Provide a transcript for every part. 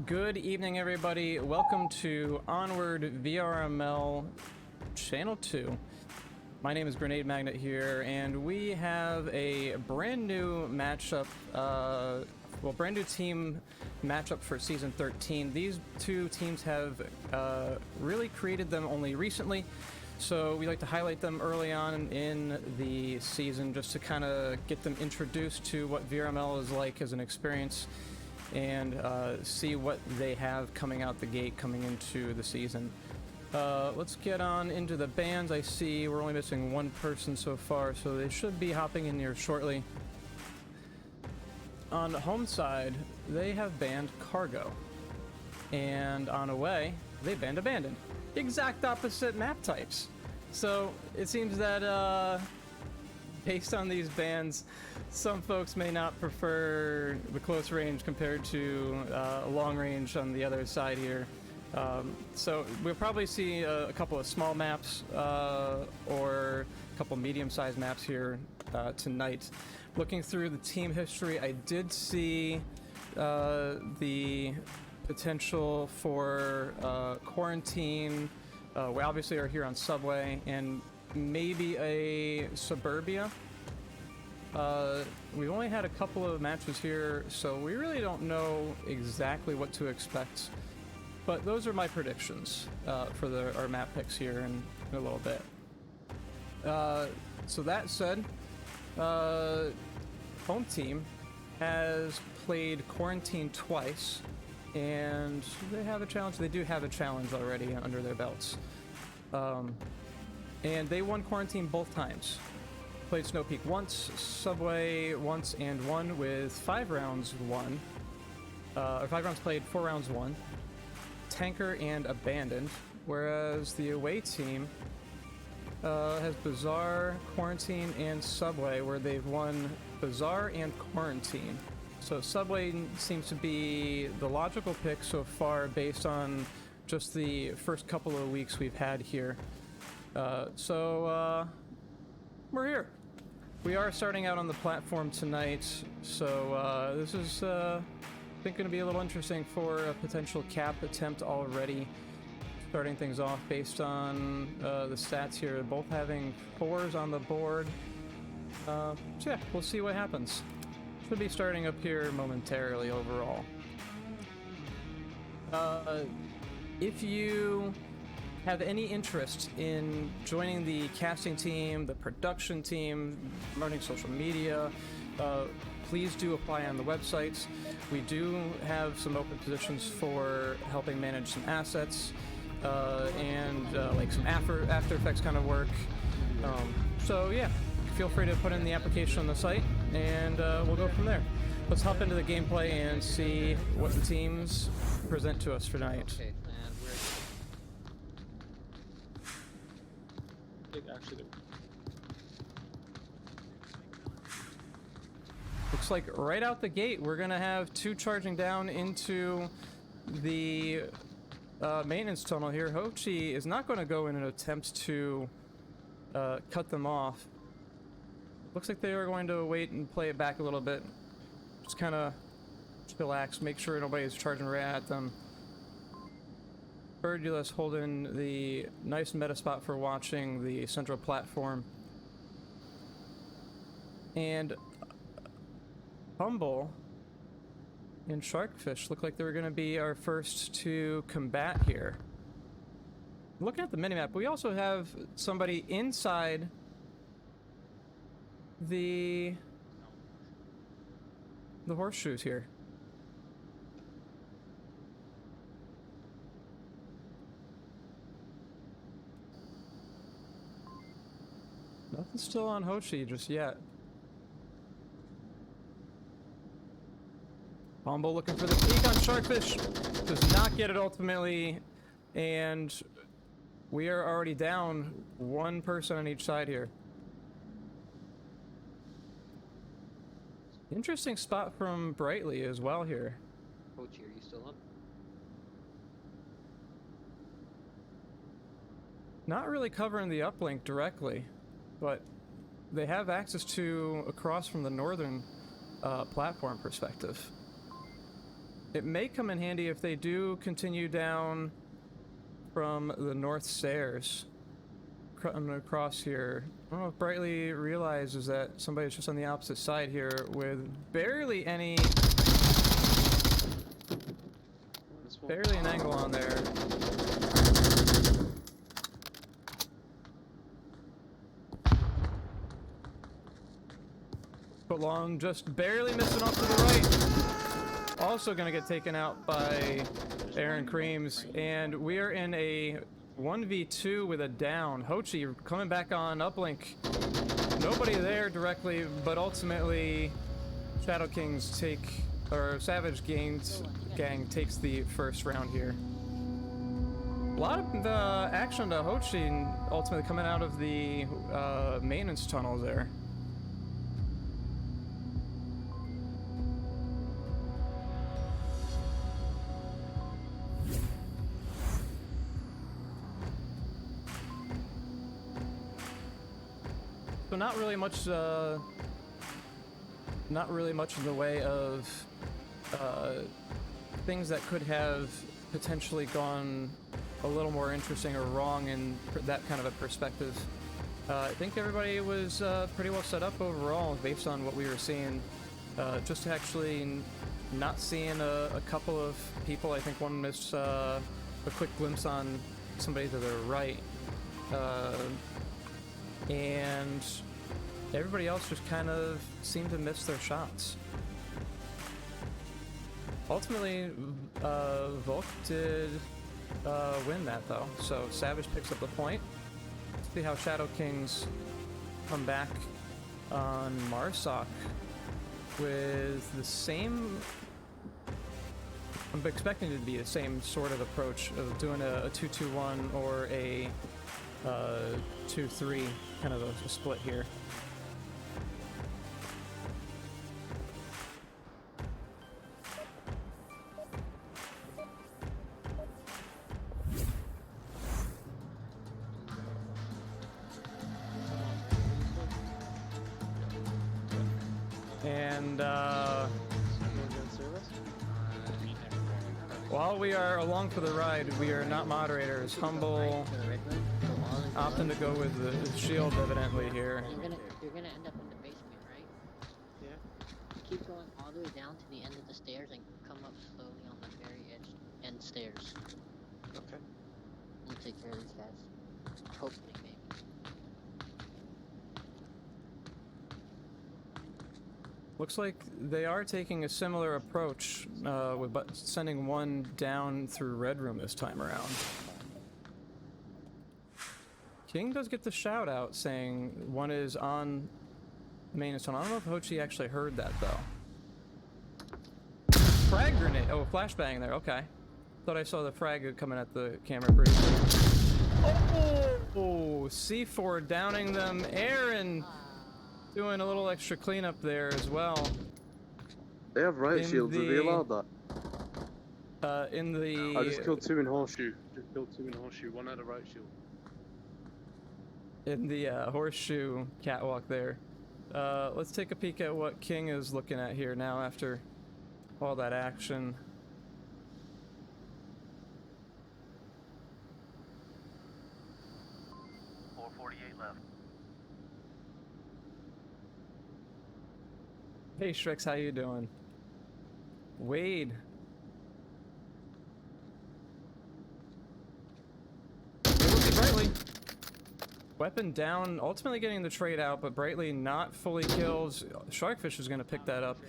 Good evening, everybody. Welcome to Onward VRML Channel 2. My name is Grenade Magnet here, and we have a brand new matchup, brand new team matchup for Season 13. These two teams have really created them only recently, so we like to highlight them early on in the season just to kind of get them introduced to what VRML is like as an experience and see what they have coming out the gate coming into the season. Let's get on into the bands. I see we're only missing one person so far, so they should be hopping in here shortly. On the home side, they have banned Cargo, and on away, they banned Abandoned. Exact opposite map types. So it seems that based on these bans, some folks may not prefer the close range compared to long range on the other side here. So we'll probably see a couple of small maps or a couple medium-sized maps here tonight. Looking through the team history, I did see the potential for Quarantine. We obviously are here on Subway, and maybe a Suburbia. We've only had a couple of matches here, so we really don't know exactly what to expect. But those are my predictions for our map picks here in a little bit. So that said, home team has played Quarantine twice, and they have a challenge. They do have a challenge already under their belts. And they won Quarantine both times. Played Snow Peak once, Subway once and won with 5 rounds won. Or 5 rounds played, 4 rounds won. Tanker and Abandoned, whereas the away team has Bazaar, Quarantine, and Subway, where they've won Bazaar and Quarantine. So Subway seems to be the logical pick so far based on just the first couple of weeks we've had here. So we're here. We are starting out on the platform tonight, so this is I think going to be a little interesting for a potential cap attempt already. Starting things off based on the stats here, both having 4s on the board. So yeah, we'll see what happens. Should be starting up here momentarily overall. If you have any interest in joining the casting team, the production team, running social media, please do apply on the websites. We do have some open positions for helping manage some assets and like some After Effects kind of work. So yeah, feel free to put in the application on the site, and we'll go from there. Let's hop into the gameplay and see what the teams present to us for tonight. Okay, and actually, looks like right out the gate, we're gonna have 2 charging down into the maintenance tunnel here. Hochi is not going to go in an attempt to cut them off. Looks like they are going to wait and play it back a little bit. Just kind of relax, make sure nobody's charging right at them. Birdulus holding the nice meta spot for watching the central platform. And Humble and Sharkfish look like they're going to be our first to combat here. Looking at the minimap, we also have somebody inside the horseshoes here. Nothing still on Hochi just yet. Humble looking for the peek on Sharkfish. Does not get it ultimately. And we are already down 1 person on each side here. Interesting spot from Brightly as well here. Coach, are you still up? Not really covering the uplink directly, but they have access to across from the northern platform perspective. It may come in handy if they do continue down from the north stairs. I'm gonna cross here. I don't know if Brightly realizes that somebody's just on the opposite side here with barely an angle on there. But Long just barely missing off to the right. Also gonna get taken out by Aaron Creams, and we are in a 1v2 with a down. Hochi coming back on uplink. Nobody there directly, but ultimately Shadow Kings take, or Savage Gang takes the first round here. A lot of action to Hochi ultimately coming out of the maintenance tunnels there. So not really much in the way of things that could have potentially gone a little more interesting or wrong in that kind of a perspective. I think everybody was pretty well set up overall based on what we were seeing. Just actually not seeing a couple of people. I think one missed a quick glimpse on somebody to their right. And everybody else just kind of seemed to miss their shots. Ultimately, Volk did win that though, so Savage picks up the point. Let's see how Shadow Kings come back on Marsoc with the same... I'm expecting it to be the same sort of approach of doing a 2-2-1 or a 2-3 kind of a split here. And while we are along for the ride, we are not moderators. Humble opting to go with the shield evidently here. You're gonna end up in the basement, right? Yeah. Keep going all the way down to the end of the stairs and come up slowly on the very end stairs. Okay. We'll take care of these guys. Hopefully, maybe. Looks like they are taking a similar approach with sending one down through Red Room this time around. King does get the shout out saying one is on maintenance tunnel. I don't know if Hochi actually heard that though. Frag grenade. Oh, flashbang there. Okay. Thought I saw the frag coming at the camera briefly. Oh, C4 downing them. Aaron doing a little extra cleanup there as well. They have right shields. Have they allowed that? In the... I just killed two in horseshoe. One had a right shield. In the horseshoe catwalk there. Let's take a peek at what King is looking at here now after all that action. Hey Shrix, how you doing? Wade. Brightly. Weapon down, ultimately getting the trade out, but Brightly not fully killed. Sharkfish is going to pick that up.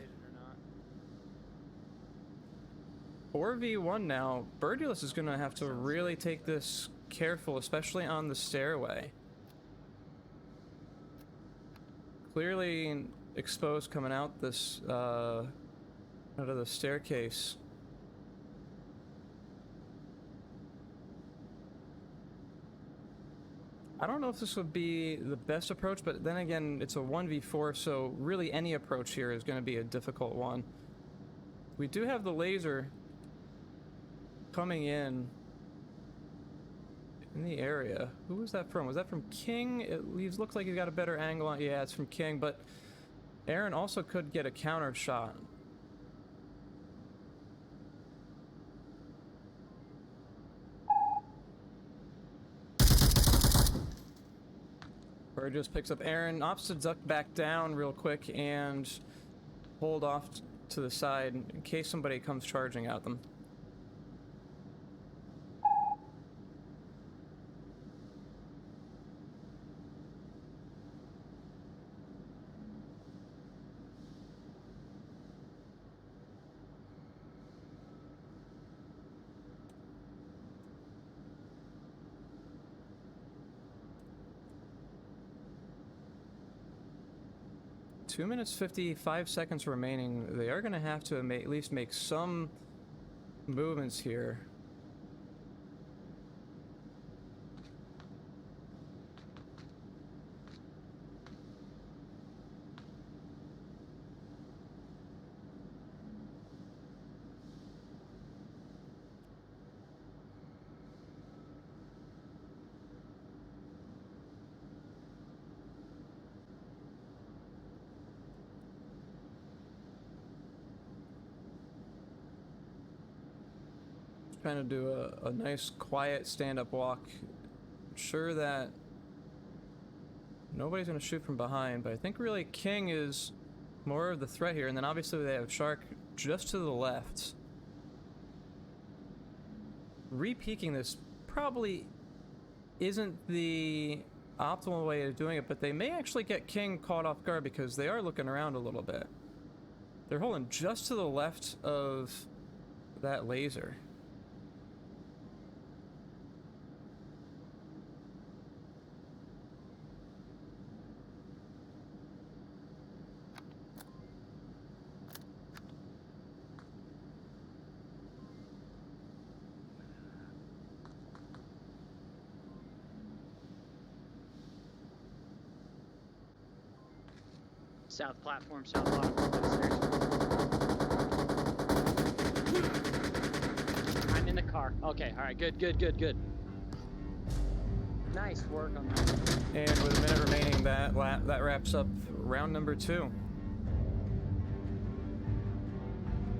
4v1 now. Birdulus is going to have to really take this careful, especially on the stairway. Clearly exposed coming out this out of the staircase. I don't know if this would be the best approach, but then again, it's a 1v4, so really any approach here is going to be a difficult one. We do have the laser coming in the area. Who was that from? Was that from King? It looks like he's got a better angle on. Yeah, it's from King, but Aaron also could get a counter shot. Bird just picks up Aaron. Opts to duck back down real quick and hold off to the side in case somebody comes charging at them. Two minutes 55 seconds remaining. They are going to have to at least make some movements here. Trying to do a nice quiet stand-up walk. Sure that nobody's gonna shoot from behind, but I think really King is more of the threat here, and then obviously they have Shark just to the left. Re-peeking this probably isn't the optimal way of doing it, but they may actually get King caught off guard because they are looking around a little bit. They're holding just to the left of that laser. South platform, south bottom of the stairs. I'm in the car. Okay, alright, good. Nice work on that. And with a minute remaining, that wraps up round number 2.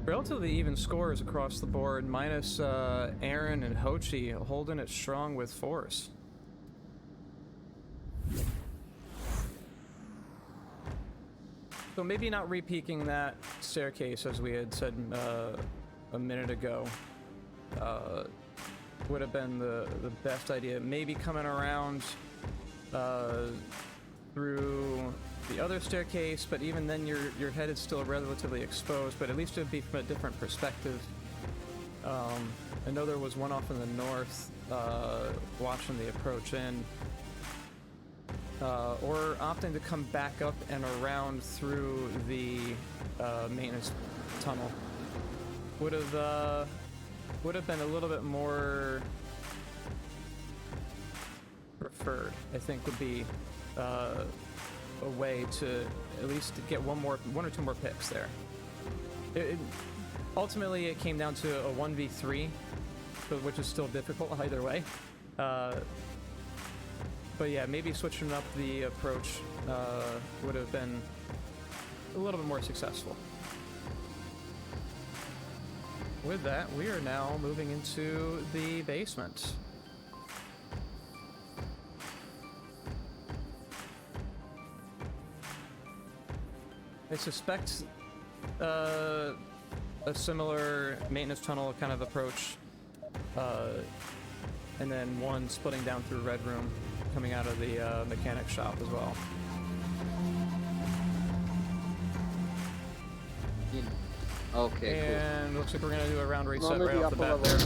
Relatively even scores across the board, minus Aaron and Hochi holding it strong with force. So maybe not re-peaking that staircase as we had said a minute ago would have been the best idea. Maybe coming around through the other staircase, but even then your head is still relatively exposed, but at least it would be from a different perspective. I know there was one off in the north watching the approach in. Or opting to come back up and around through the maintenance tunnel would have been a little bit more preferred. I think would be a way to at least get one or two more picks there. Ultimately, it came down to a 1v3, which is still difficult either way. But yeah, maybe switching up the approach would have been a little bit more successful. With that, we are now moving into the basement. I suspect a similar maintenance tunnel kind of approach, and then one splitting down through Red Room, coming out of the mechanic shop as well. Okay, and cool. Looks like we're gonna do a round reset Normally right off the bat level. there.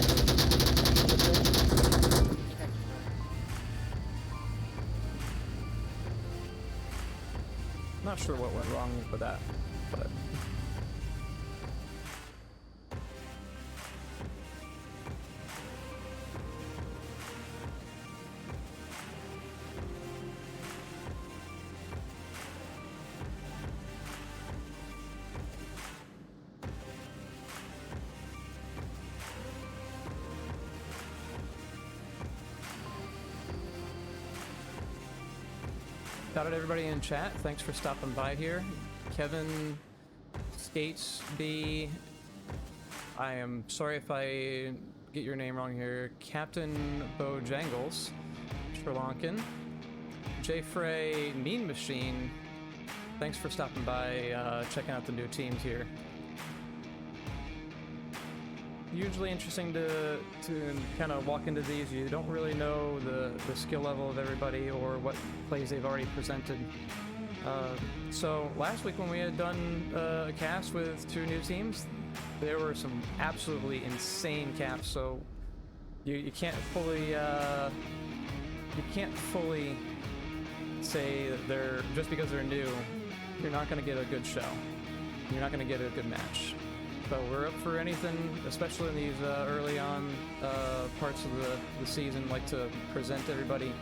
Not sure what went wrong with that, but shout out to everybody in chat. Thanks for stopping by here. Kevin Skates B. I am sorry if I get your name wrong here. Captain Bojangles, Sri Lankan. J Frey, Mean Machine, thanks for stopping by, checking out the new teams here. Usually interesting to kind of walk into these. You don't really know the skill level of everybody or what plays they've already presented. So last week when we had done a cast with 2 new teams, there were some absolutely insane caps. So you can't fully say that they're just because they're new. You're not going to get a good show. You're not going to get a good match. So we're up for anything, especially in these early on parts of the season. Like to present everybody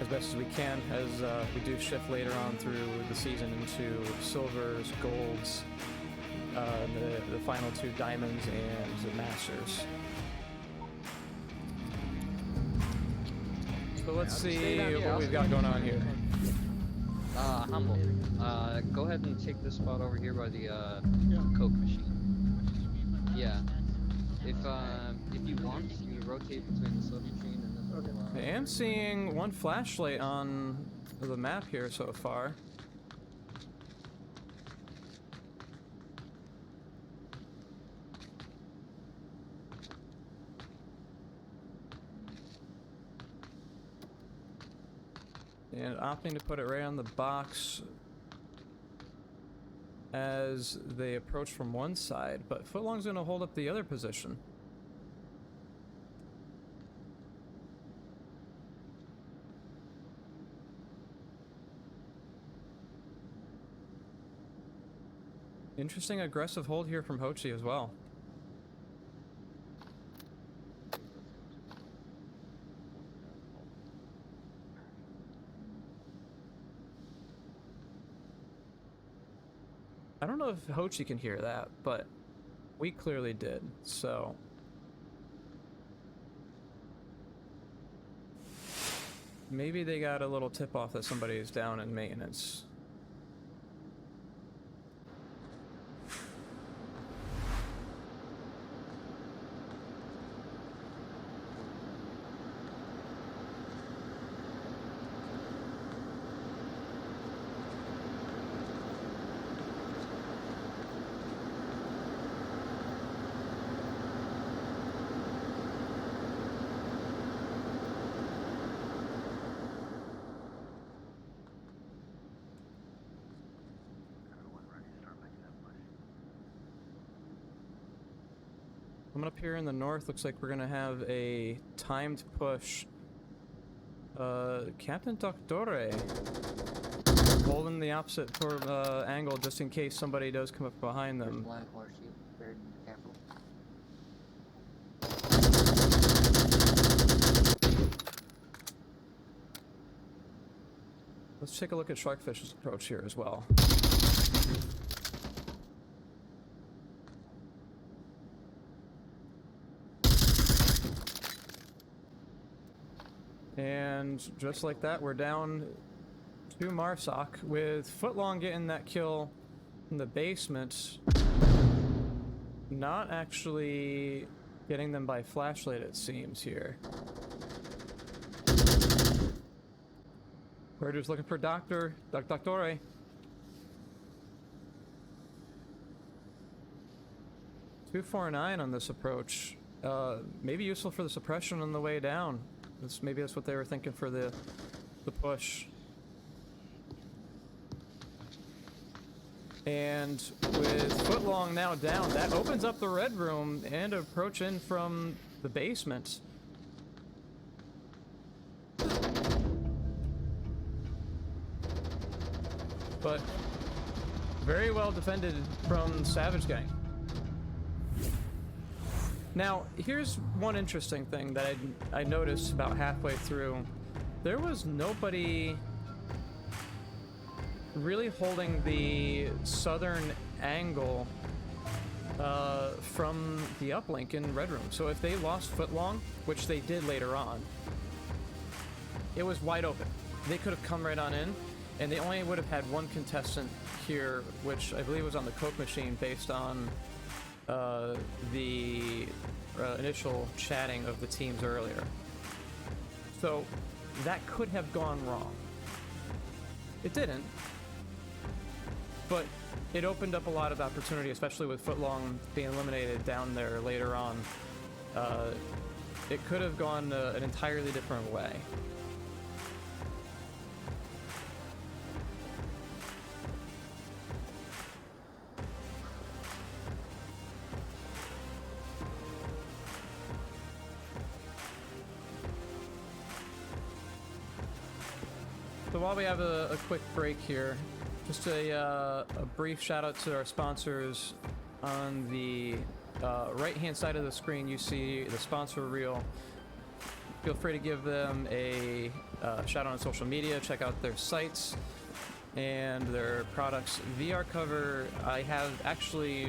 as best as we can, as we do shift later on through the season into silvers, golds, the final 2 diamonds, and the masters. So let's see what we've got going on here. Humble. Go ahead and take this spot over here by the Coke machine. Yeah. If you want, you rotate between the soda machine and the little, I am seeing 1 flashlight on the map here so far. And opting to put it right on the box as they approach from one side, but Footlong's going to hold up the other position. Interesting aggressive hold here from Hochi as well. I don't know if Hochi can hear that, but we clearly did, so... maybe they got a little tip-off that somebody is down in maintenance. Coming up here in the north, looks like we're gonna have a timed push. Captain Doctore holding the opposite angle just in case somebody does come up behind them. Black horse, you very careful. Let's take a look at Sharkfish's approach here as well. And just like that, we're down to Marsoc, with Footlong getting that kill in the basement. Not actually getting them by flashlight, it seems, here. We're just looking for Doctore. 249 on this approach. Maybe useful for the suppression on the way down. Maybe that's what they were thinking for the push. And with Footlong now down, that opens up the red room and approach in from the basement. But very well defended from Savage Gang. Now, here's one interesting thing that I noticed about halfway through. There was nobody really holding the southern angle from the uplink in Red Room. So if they lost Footlong, which they did later on, it was wide open. They could have come right on in, and they only would have had 1 contestant here, which I believe was on the Coke machine based on the initial chatting of the teams earlier. So that could have gone wrong. it didn't. But it opened up a lot of opportunity, especially with Footlong being eliminated down there later on. It could have gone an entirely different way. So while we have a quick break here, just a brief shout out to our sponsors. On the right-hand side of the screen, you see the sponsor reel. Feel free to give them a shout out on social media. Check out their sites and their products. VR cover, I have actually,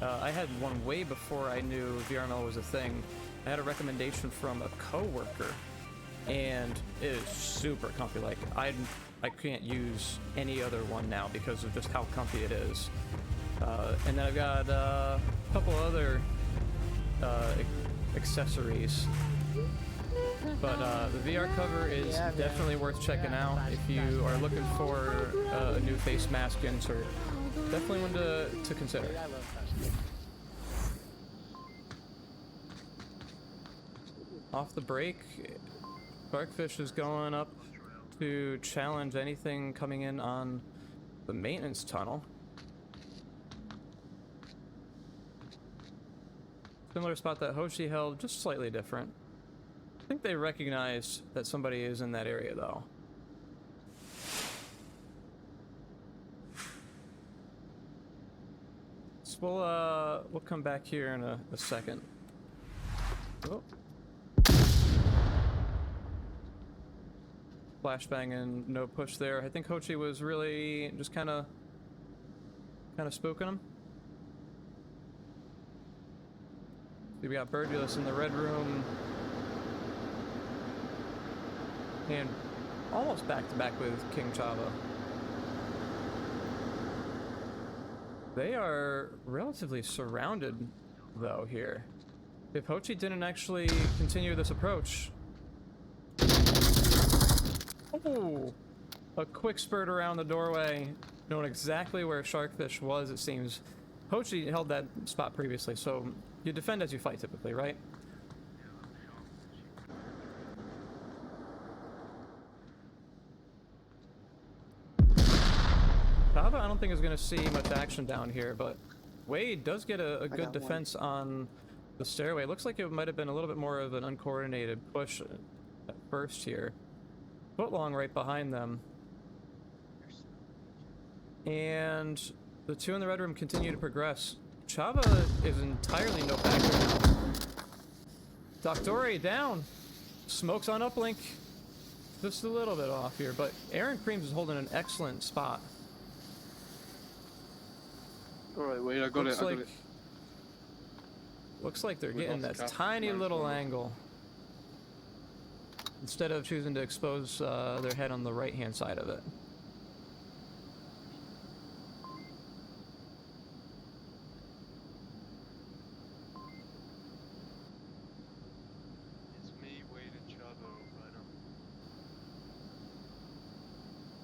I had one way before I knew VRML was a thing. I had a recommendation from a coworker, and it is super comfy. Like, I can't use any other one now because of just how comfy it is. And then I've got a couple other accessories. But the VR cover is definitely worth checking out if you are looking for a new face mask insert. Definitely one to consider. I love that. Off the break, Sharkfish is going up to challenge anything coming in on the maintenance tunnel. Similar spot that Hoshi held, just slightly different. I think they recognized that somebody is in that area, though. So we'll come back here in a second. Oh. Flashbang and no push there. I think Hochi was really just kind of spooking him. We got Birdulus in the red room. And almost back to back with King Chava. They are relatively surrounded, though, here. If Hochi didn't actually continue this approach... Oh! A quick spurt around the doorway, knowing exactly where Sharkfish was, it seems. Hochi held that spot previously, so you defend as you fight, typically, right? Chava, I don't think is going to see much action down here, but Wade does get a good defense on the stairway. It looks like it might have been a little bit more of an uncoordinated push at first here. Footlong right behind them. And the two in the red room continue to progress. Chava is entirely no factor now. Doctore down. Smokes on uplink. Just a little bit off here, but Aaron Creams is holding an excellent spot. Alright, wait, I got it. Looks like they're getting that tiny little angle. Instead of choosing to expose their head on the right-hand side of it. It's me, Wade, and Chavo right on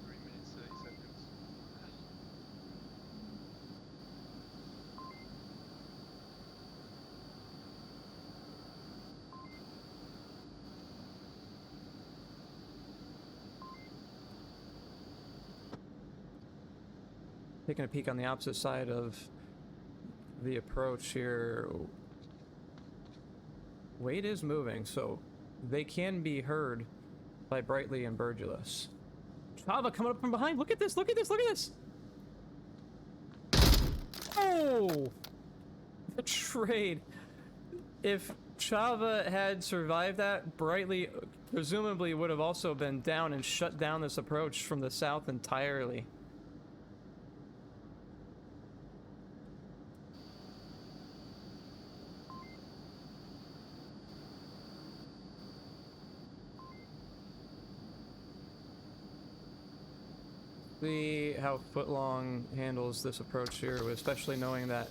3 minutes, 30 seconds. Taking a peek on the opposite side of the approach here. Wade is moving, so they can be heard by Brightly and Birdulus. Chava coming up from behind. Look at this, look at this, look at this! Oh! The trade. If Chava had survived that, Brightly presumably would have also been down and shut down this approach from the south entirely. See how Footlong handles this approach here, especially knowing that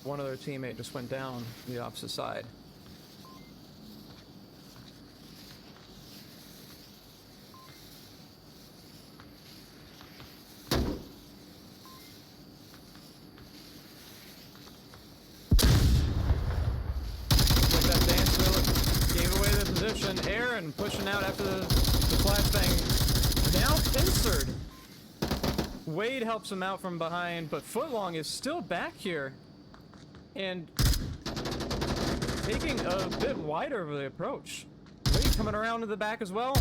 one of their teammate just went down the opposite side. And Aaron pushing out after the flashbang. Now pincered. Wade helps him out from behind, but Footlong is still back here. And taking a bit wider of the approach. Wade coming around to the back as well.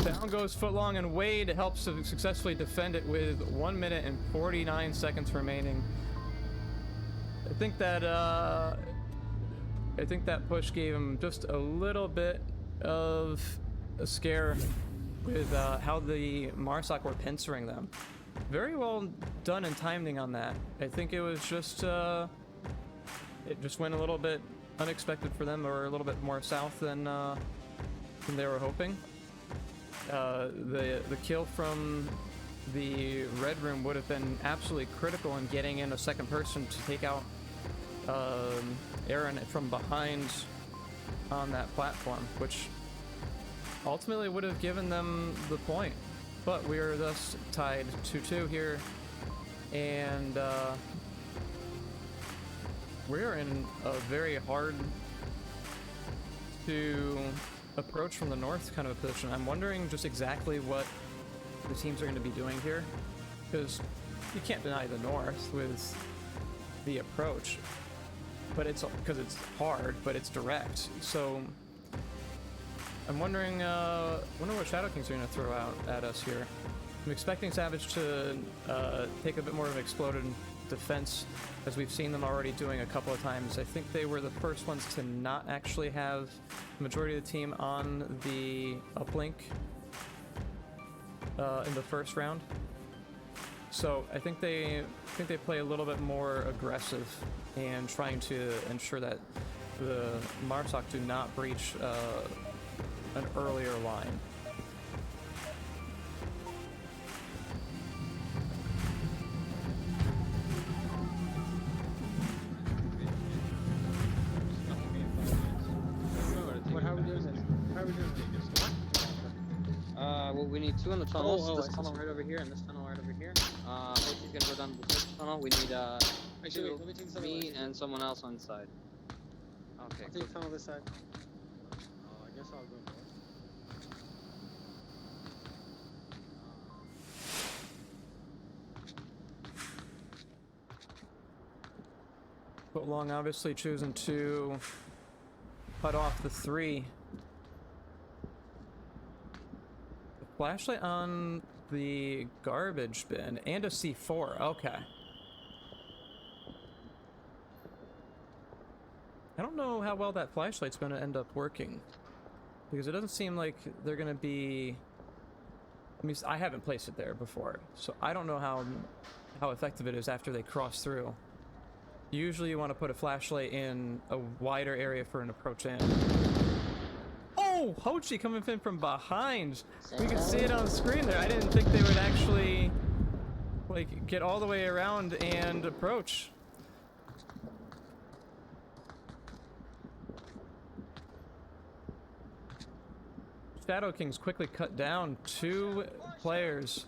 Down goes Footlong, and Wade helps to successfully defend it with 1 minute and 49 seconds remaining. I think that push gave him just a little bit of a scare with how the Marsoc were pincering them. Very well done in timing on that. I think it was just it just went a little bit unexpected for them, or a little bit more south than they were hoping. The kill from the red room would have been absolutely critical in getting in a second person to take out Aaron from behind on that platform, which ultimately would have given them the point. But we are thus tied 2-2 here, and we're in a very hard to approach from the north kind of a position. I'm wondering just exactly what the teams are going to be doing here, because you can't deny the north with the approach, but it's because it's hard, but it's direct. So I'm wondering what Shadow Kings are going to throw out at us here. I'm expecting Savage to take a bit more of an exploded defense, as we've seen them already doing a couple of times. I think they were the first ones to not actually have the majority of the team on the uplink in the first round. So I think they play a little bit more aggressive and trying to ensure that the Marsoc do not breach an earlier line. How are we doing this? Well, we need two in the tunnels. Oh, this tunnel right over here and this tunnel right over here. Hosey's gonna go down to the first tunnel. We need Actually, wait, let me take this me and someone else on the side. Okay. I'll take the tunnel this side. I guess I'll go north. Footlong obviously choosing to cut off the 3. The flashlight on the garbage bin and a C4. Okay. I don't know how well that flashlight's going to end up working, because it doesn't seem like they're going to be... I mean, I haven't placed it there before, so I don't know how effective it is after they cross through. Usually you want to put a flashlight in a wider area for an approach in. Oh! Hochi coming in from behind! We can see it on the screen there. I didn't think they would actually, like, get all the way around and approach. Shadow Kings quickly cut down 2 players.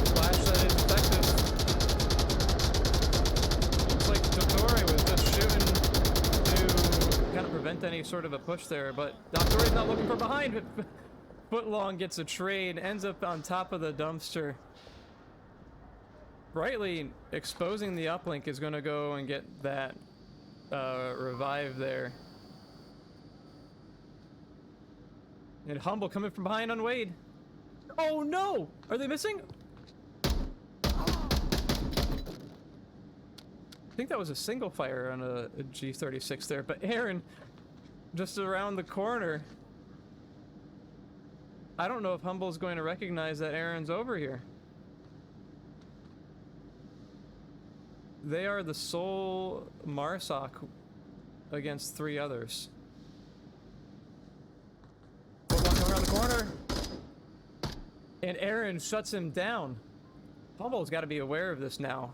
Flashlight is effective. Looks like Dottore was just shooting to kind of prevent any sort of a push there, but Dottore's not looking for behind. Footlong gets a trade, ends up on top of the dumpster. Brightly exposing the uplink is going to go and get that revive there. And Humble coming from behind on Wade. Oh no! Are they missing? I think that was a single fire on a G36 there, but Aaron just around the corner. I don't know if Humble's going to recognize that Aaron's over here. They are the sole Marsoc against 3 others. Coming around the corner, and Aaron shuts him down. Humble's got to be aware of this now.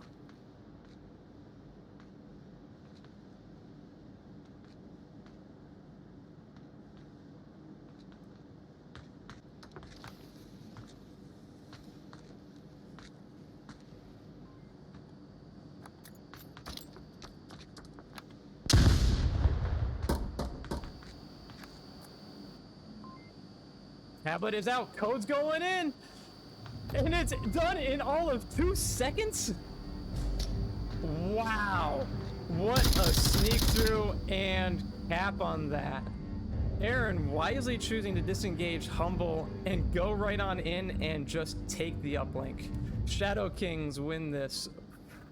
tablet is out. Code's going in. And it's done in all of 2 seconds? Wow. What a sneak through and cap on that. Aaron wisely choosing to disengage Humble and go right on in and just take the uplink. Shadow Kings win this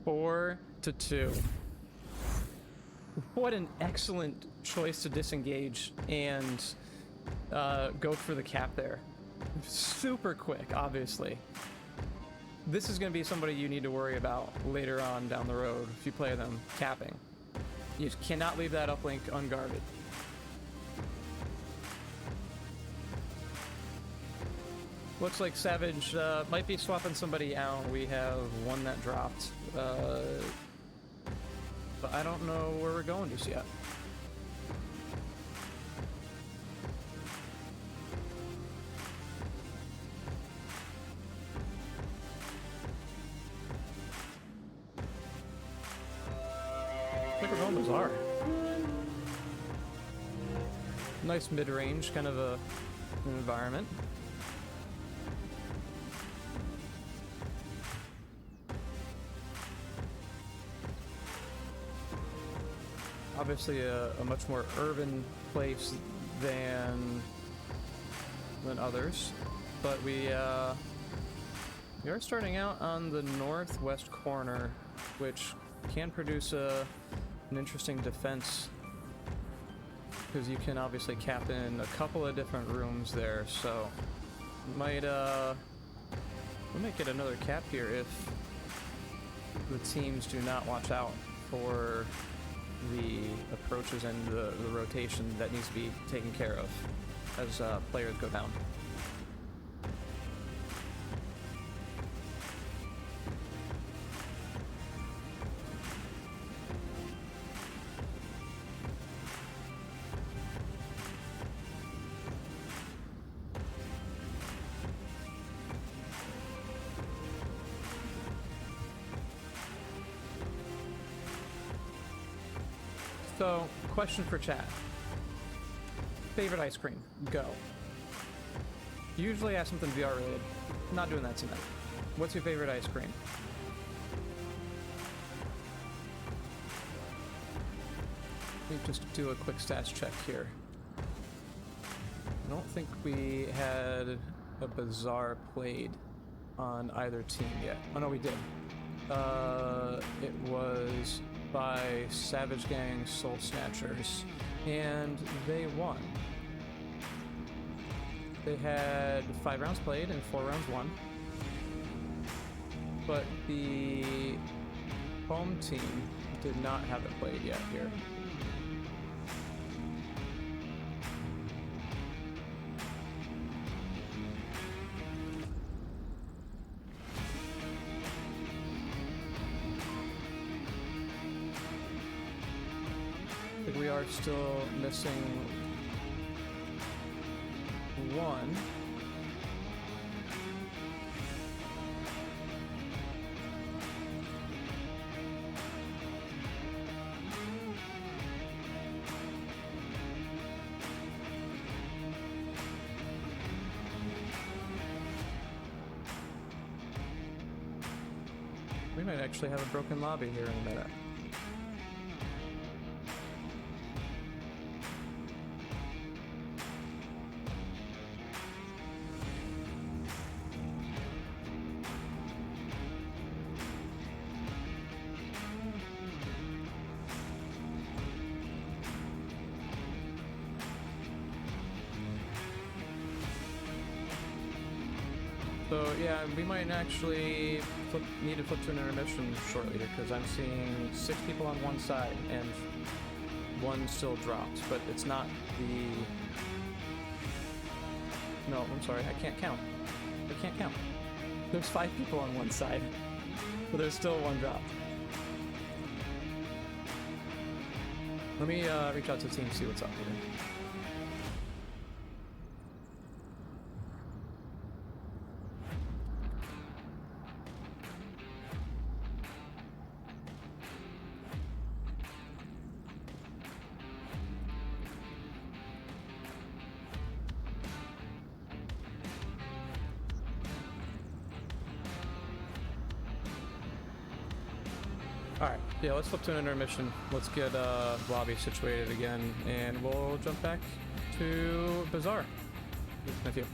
4-2. What an excellent choice to disengage and go for the cap there. Super quick, obviously. This is going to be somebody you need to worry about later on down the road if you play them capping. You cannot leave that uplink unguarded. Looks like Savage might be swapping somebody out. We have one that dropped. But I don't know where we're going just yet. I think we're going bizarre. Nice mid-range kind of an environment. Obviously a much more urban place than others, but we are starting out on the northwest corner, which can produce an interesting defense because you can obviously cap in a couple of different rooms there. So we might get another cap here if the teams do not watch out for the approaches and the rotation that needs to be taken care of as players go down. So, question for chat. Favorite ice cream? Go. Usually I have something VR related. Not doing that tonight. What's your favorite ice cream? Let me just do a quick stats check here. I don't think we had a Bazaar played on either team yet. Oh no, we did. It was by Savage Gang Soul Snatchers, and they won. They had 5 rounds played and 4 rounds won. But the home team did not have it played yet here. We are still missing one. We might actually have a broken lobby here in a minute. So yeah, we might actually need to flip to an intermission shortly here because I'm seeing 6 people on one side and one still dropped, but it's not the... No, I'm sorry, I can't count. I can't count. There's 5 people on one side, but there's still one dropped. Let me reach out to the team, see what's up here. Alright, yeah, let's flip to an intermission. Let's get lobby situated again, and we'll jump back to Bazaar. Thank you.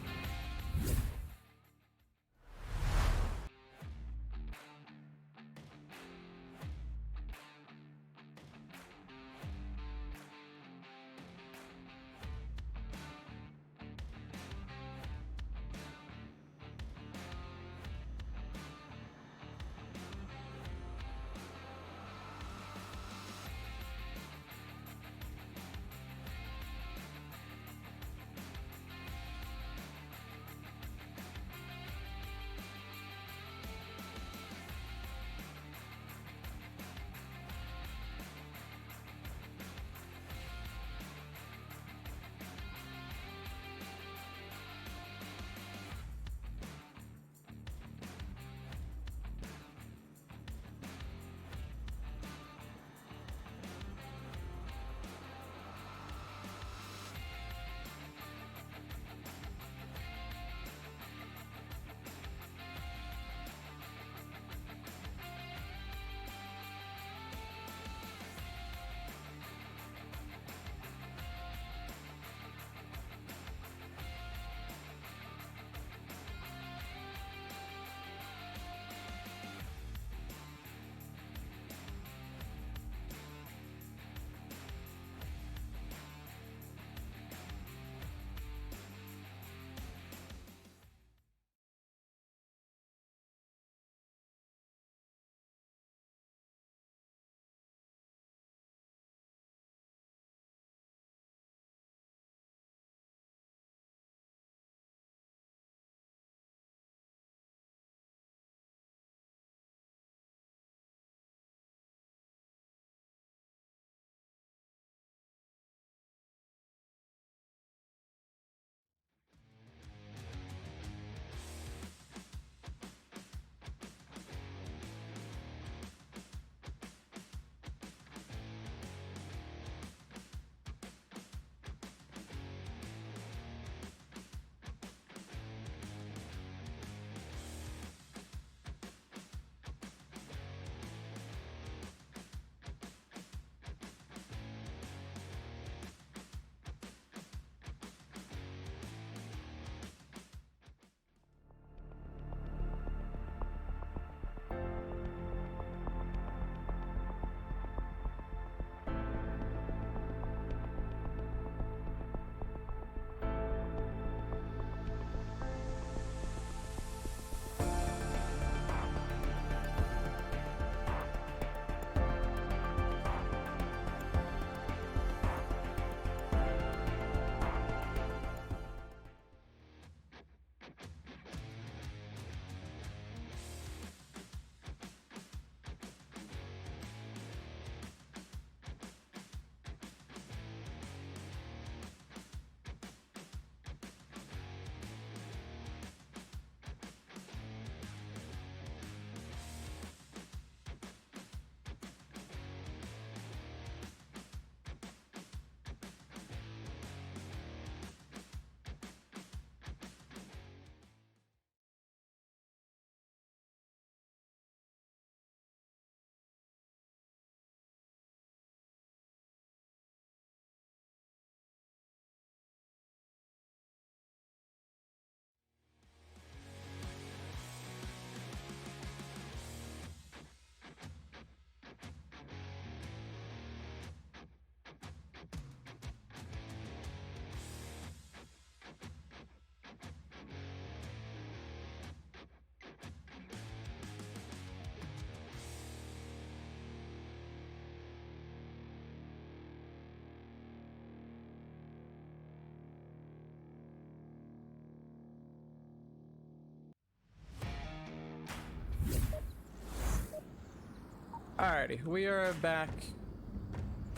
Alrighty, we are back,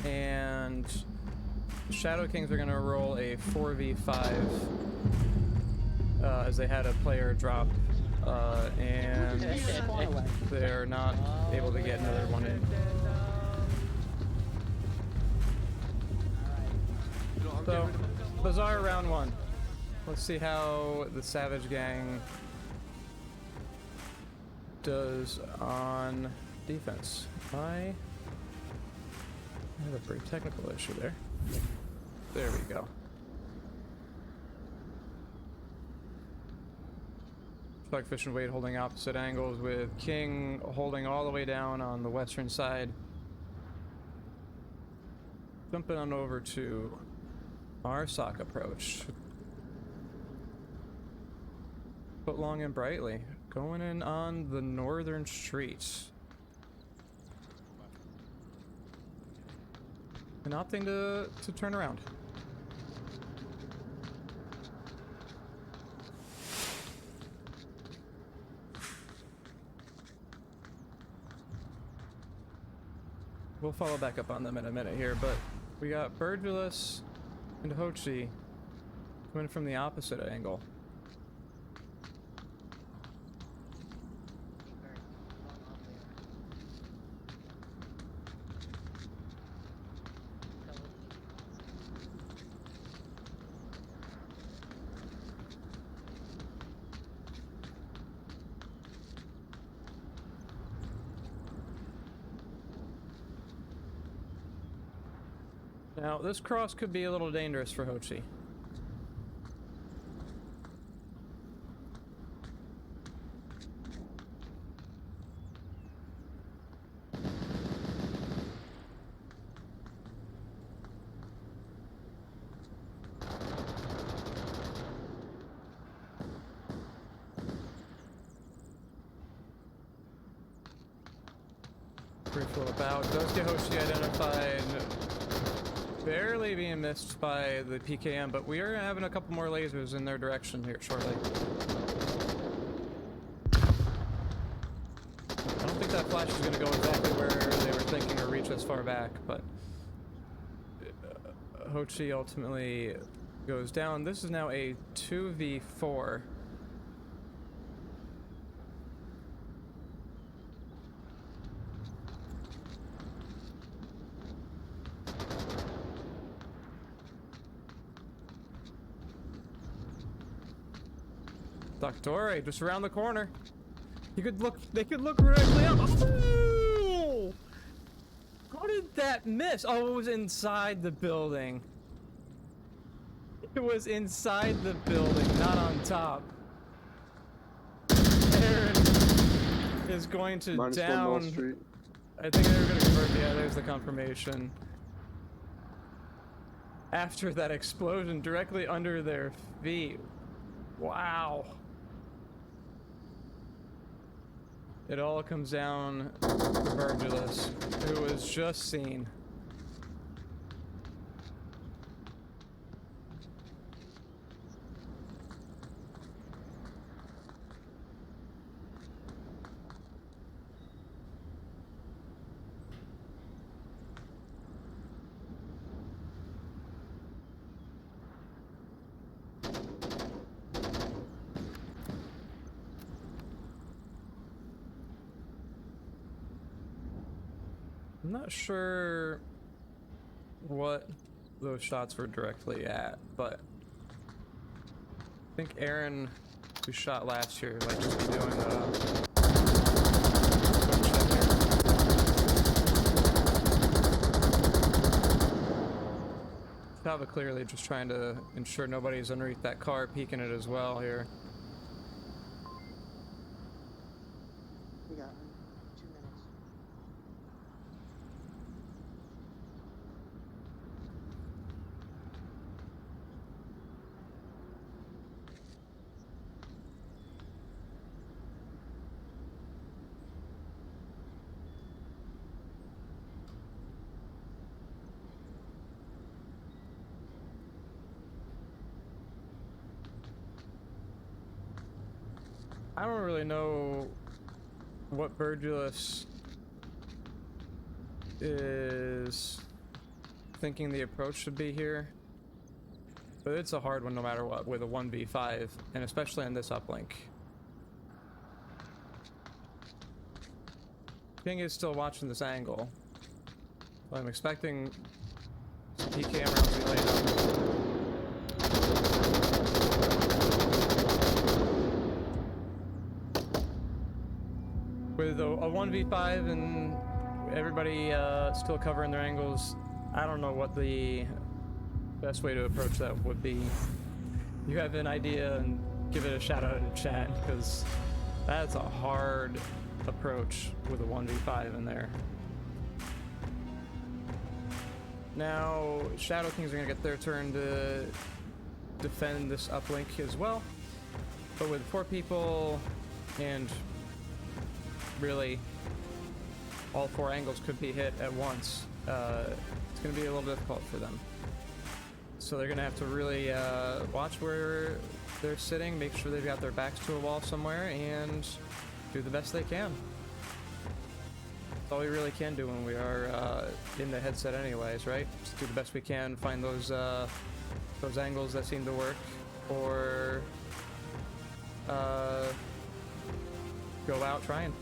and Shadow Kings are gonna roll a 4v5 as they had a player drop, and they're not able to get another one in. So, Bazaar round one. Let's see how the Savage Gang does on defense. I have a pretty technical issue there. There we go. Fish and Wade holding opposite angles with King holding all the way down on the western side. Jumping on over to our sock approach. Put Long and Brightly going in on the northern streets. And opting to turn around. We'll follow back up on them in a minute here, but we got Birdulus and Hochi coming from the opposite angle. Now, this cross could be a little dangerous for Hochi. Free flow about. Does get Hochi identified. Barely being missed by the PKM, but we are having a couple more lasers in their direction here shortly. I don't think that flash is going to go exactly where they were thinking or reach as far back, but Hochi ultimately goes down. This is now a 2v4. Doctore, just around the corner. You could look, they could look directly up. Oh! How did that miss? Oh, it was inside the building. It was inside the building, not on top. Aaron is going to -1 down. Wall Street. I think they were going to convert. Yeah, there's the confirmation. After that explosion directly under their feet. Wow. It all comes down to Virgilus, who was just seen. I'm not sure what those shots were directly at, but I think Aaron, who shot last year, might just be doing Tava clearly just trying to ensure nobody's underneath that car, peeking it as well here. We got 2 minutes. I don't really know what Birdulus is thinking the approach should be here, but it's a hard one no matter what with a 1v5, and especially on this uplink. King is still watching this angle, so I'm expecting some PKM rounds to be laid out. with a 1v5 and everybody still covering their angles, I don't know what the best way to approach that would be. You have an idea and give it a shout out in chat, because that's a hard approach with a 1v5 in there. Now, Shadow Kings are going to get their turn to defend this uplink as well. But with 4 people, and really all 4 angles could be hit at once, it's going to be a little difficult for them. So they're going to have to really watch where they're sitting, make sure they've got their backs to a wall somewhere, and do the best they can. That's all we really can do when we are in the headset anyways, right? Just do the best we can, find those angles that seem to work, or go out trying.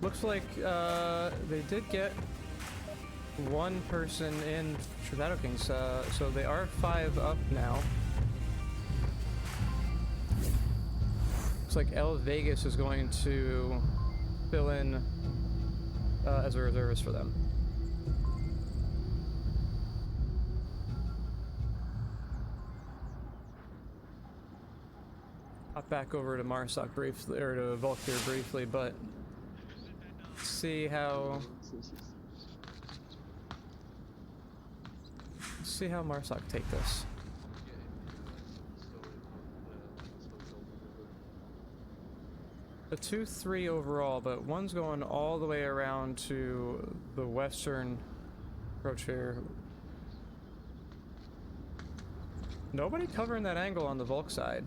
Looks like they did get 1 person in Shadow Kings, so they are 5 up now. Looks like El Vegas is going to fill in as a reservist for them. Hop back over to Marsoc briefly, or to Volk here briefly, but see how Marsoc take this. A 2-3 overall, but one's going all the way around to the western approach here. Nobody covering that angle on the Volk side.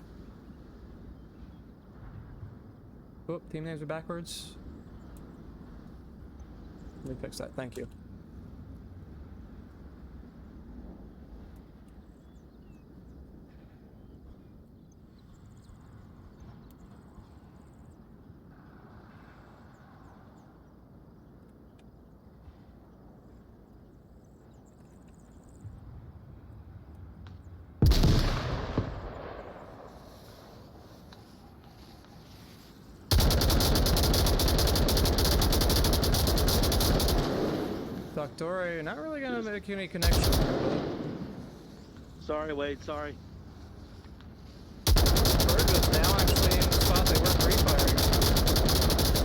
Oop, team names are backwards. Let me fix that, thank you. Doctor, not really gonna make any connection there, Sorry, Wade, sorry. Burgos now actually in the spot they were pre-firing.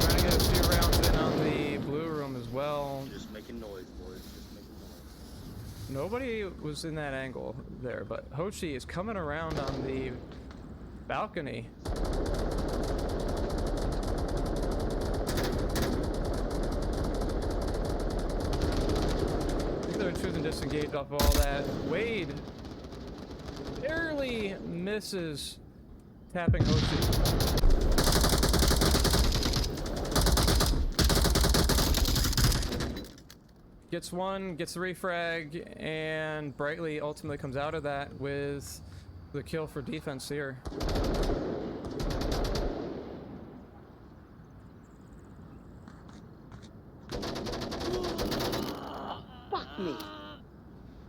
Trying to get a few rounds in on the blue room as well. Just making noise, boys. Just making noise. Nobody was in that angle there, but Hochi is coming around on the balcony. Choosing to disengage off of all that. Wade barely misses tapping Hochi. Gets one, gets the refrag, and Brightly ultimately comes out of that with the kill for defense here. Me.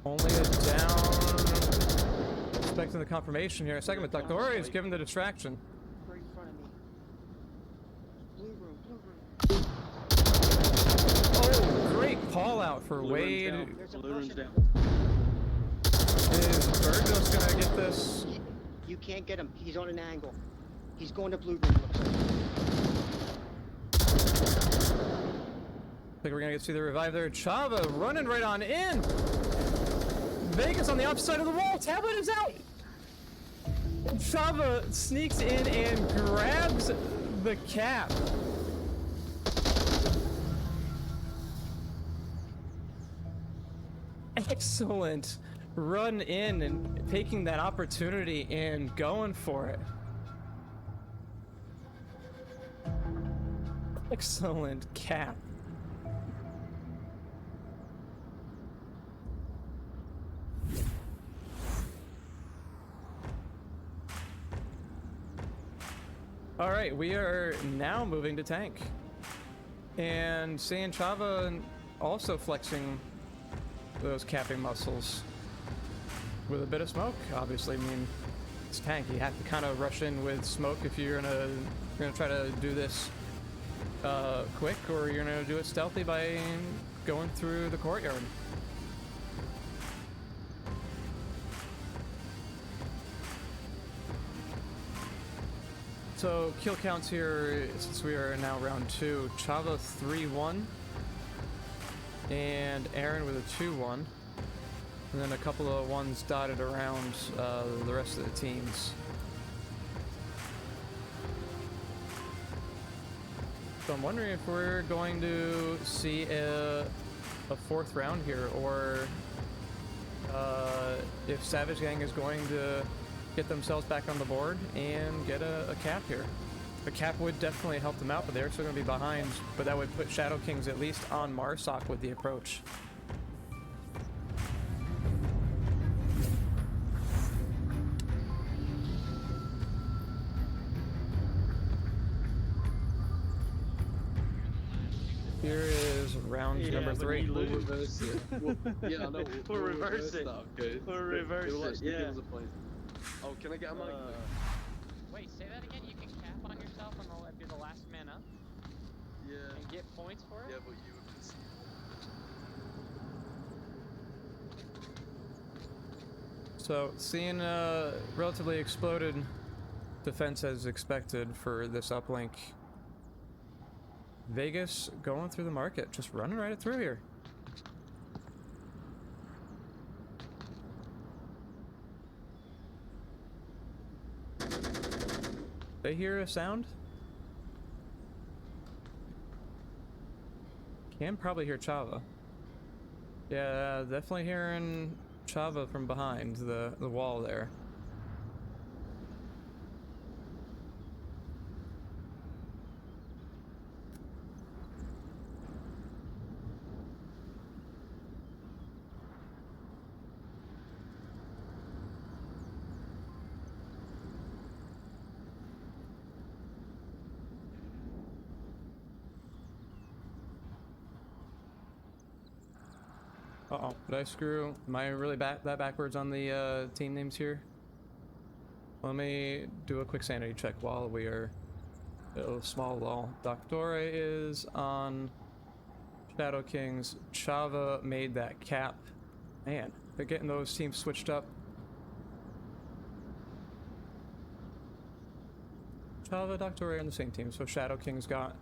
Only a down. Expecting the confirmation here. A second, but Doctor is given the distraction. Right in front of me. Blue room. Oh, great call out for Blue Wade. Blue room's down. Is Burgos gonna get this? You can't get him. He's on an angle. He's going to blue room. Looks like. I think we're gonna get to see the revive there. Chava running right on in. Vegas on the opposite side of the wall. Tablet is out. Chava sneaks in and grabs the cap. Excellent run in and taking that opportunity and going for it. Excellent cap. All right, we are now moving to tank. And seeing Chava also flexing those capping muscles with a bit of smoke, obviously. I mean, it's tank. You have to kind of rush in with smoke if you're gonna try to do this quick, or you're gonna do it stealthy by going through the courtyard. So kill counts here, since we are now round 2, Chava 3-1, and Aaron with a 2-1, and then a couple of ones dotted around the rest of the teams. So I'm wondering if we're going to see a 4th round here, or if Savage Gang is going to get themselves back on the board and get a cap here. A cap would definitely help them out, but they're still going to be behind, but that would put Shadow Kings at least on Marsoc with the approach. Here is round number 3. We'll reverse it. Yeah, I know. We'll reverse it. That, okay? We'll reverse They'll it, actually yeah. give us a point. Oh, can I get a mic? Wait, say that again? You can cap on yourself if you're the last man up Yeah. and get points for it? Yeah, but you would concede. So, seeing a relatively exploded defense as expected for this uplink. Vegas going through the market, just running right through here. They hear a sound? Can probably hear Chava. Yeah, definitely hearing Chava from behind the wall there. Uh-oh, did I screw? Am I really that backwards on the team names here? Let me do a quick sanity check while we are a small lull. Doctore is on Shadow Kings. Chava made that cap. Man, they're getting those teams switched up. Chava, Doctore are on the same team, so Shadow Kings won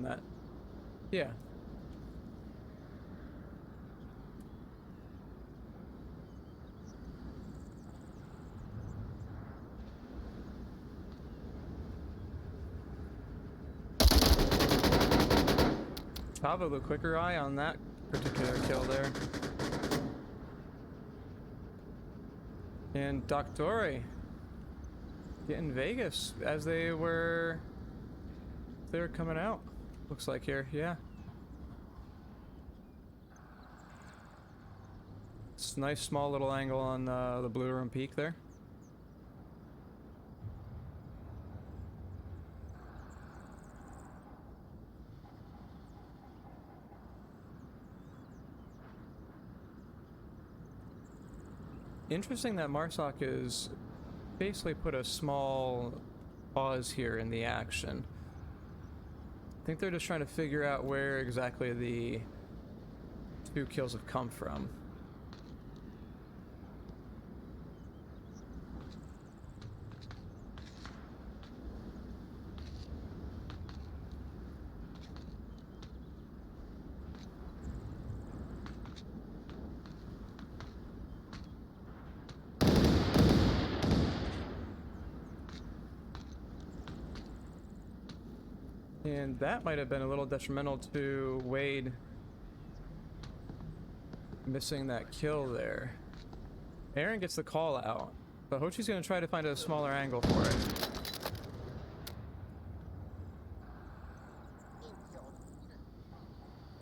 that. Yeah. Chava, the quicker eye on that particular kill there. And Doctore getting Vegas as they were coming out. Looks like here, yeah. It's a nice small little angle on the blue room peak there. Interesting that Marsoc is basically put a small pause here in the action. I think they're just trying to figure out where exactly the 2 kills have come from. And that might have been a little detrimental to Wade missing that kill there. Aaron gets the call out, but Hochi's going to try to find a smaller angle for it.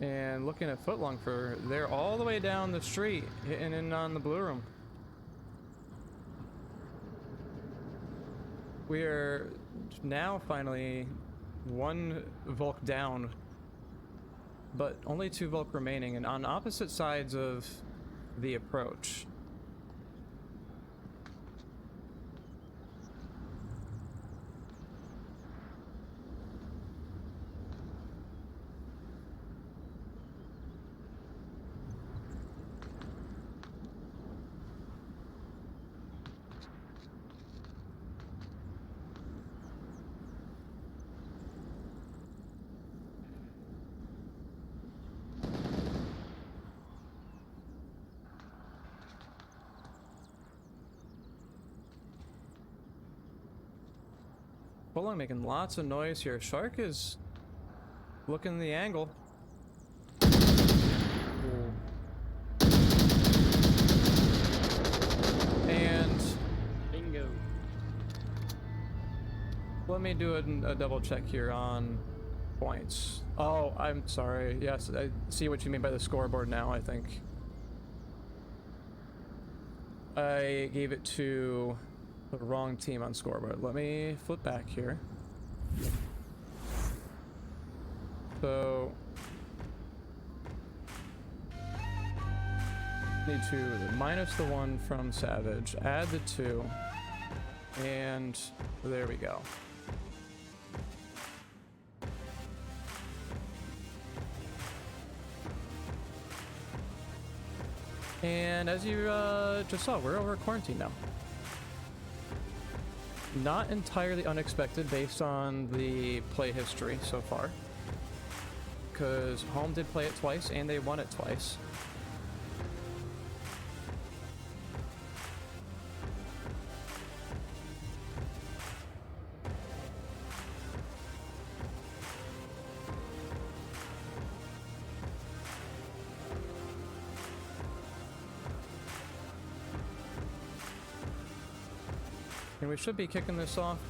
And looking at Footlong for they're all the way down the street, hitting in on the blue room. We are now finally 1 Volk down, but only 2 Volk remaining, and on opposite sides of the approach. Footlong making lots of noise here. Shark is looking the angle. Ooh. And Bingo. let me do a double check here on points. Oh, I'm sorry. Yes, I see what you mean by the scoreboard now, I think. I gave it to the wrong team on scoreboard. Let me flip back here. So need to minus the 1 from Savage, add the 2, and there we go. And as you just saw, we're over quarantine now. Not entirely unexpected based on the play history so far, because home did play it twice and they won it twice. And we should be kicking this off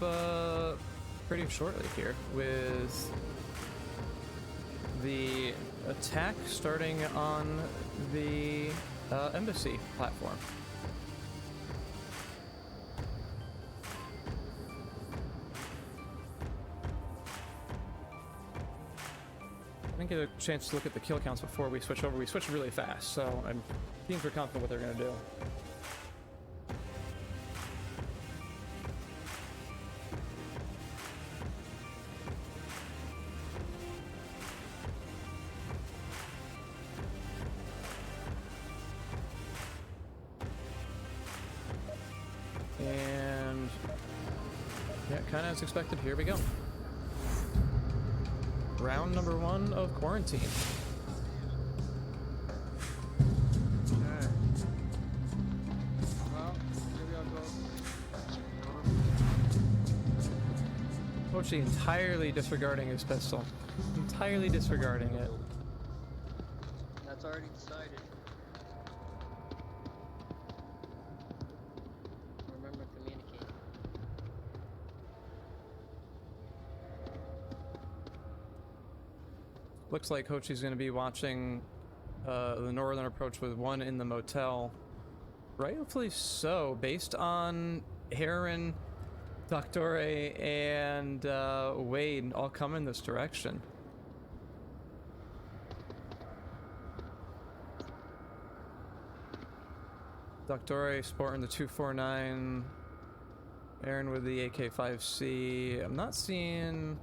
pretty shortly here with the attack starting on the embassy platform. I didn't get a chance to look at the kill counts before we switch over. We switched really fast, so teams are confident what they're going to do. And yeah, kind of as expected, here we go. Round number 1 of quarantine. Okay. Well, here we go. Ochi entirely disregarding his pistol. Entirely disregarding it. That's already decided. Remember, communicate. Looks like Hochi's going to be watching the northern approach with 1 in the motel. Rightfully so, based on Heron, Doctore, and Wade all come in this direction. Doctore sporting the 249, Aaron with the AK-5C. I'm not seeing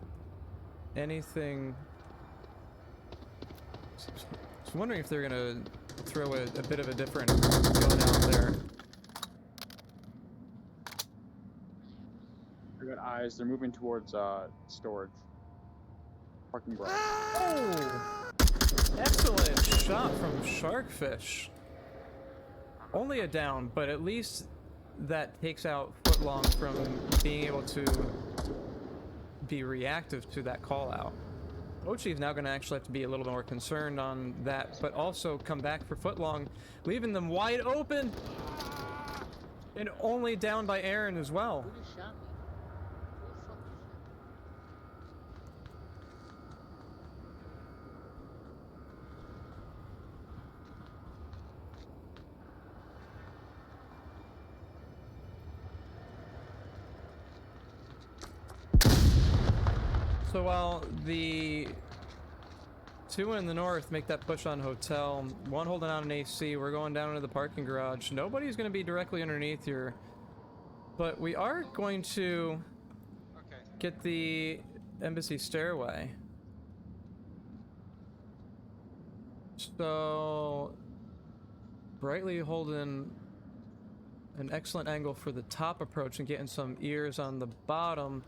anything. I was wondering if they're gonna throw a bit of a different gun out there. I got eyes. They're moving towards storage. Parking garage. Oh! Excellent shot from Sharkfish. Only a down, but at least that takes out Footlong from being able to be reactive to that call out. Ochi is now going to actually have to be a little more concerned on that, but also come back for Footlong, leaving them wide open! And only down by Aaron as well. Who just shot me? Who the fuck just shot me? So while the two in the north make that push on hotel, one holding on an AC, we're going down into the parking garage. Nobody's going to be directly underneath here, but we are going to get the embassy stairway. So Brightly holding an excellent angle for the top approach and getting some ears on the bottom.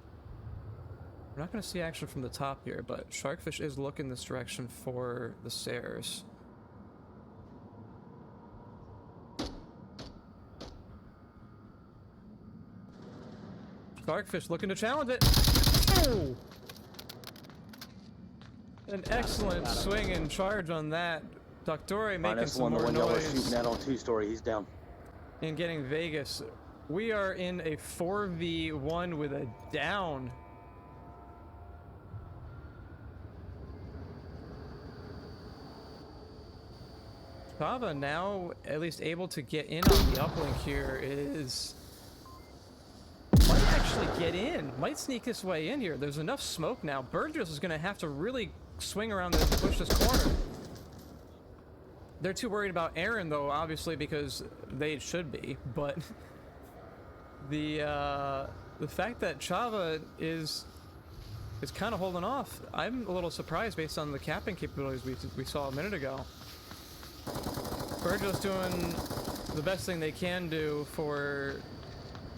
We're not going to see action from the top here, but Sharkfish is looking this direction for the stairs. Sharkfish looking to challenge it. Oh! An excellent swing and charge on that. Doctore making some more noise. Shooting that on 2-story. He's down. And getting Vegas. We are in a 4v1 with a down. Chava now at least able to get in on the uplink here is... might actually get in. Might sneak his way in here. There's enough smoke now. Burgess is going to have to really swing around this and push this corner. They're too worried about Aaron, though, obviously, because they should be. But the fact that Chava is kind of holding off, I'm a little surprised based on the capping capabilities we saw a minute ago. Burgess doing the best thing they can do for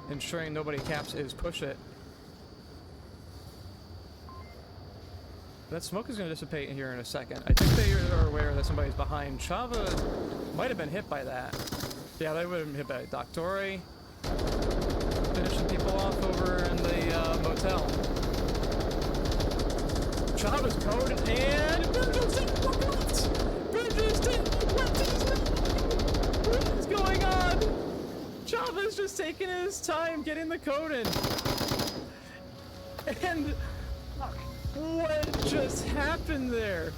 ensuring nobody caps is push it. That smoke is going to dissipate here in a second. I think they are aware that somebody's behind. Chava might have been hit by that. Yeah, they would have been hit by Doctore. Finishing people off over in the motel. Chava's coded and Burgess didn't look left! Burgess didn't look left! What is going on? Chava's just taking his time getting the code in. And what just happened there?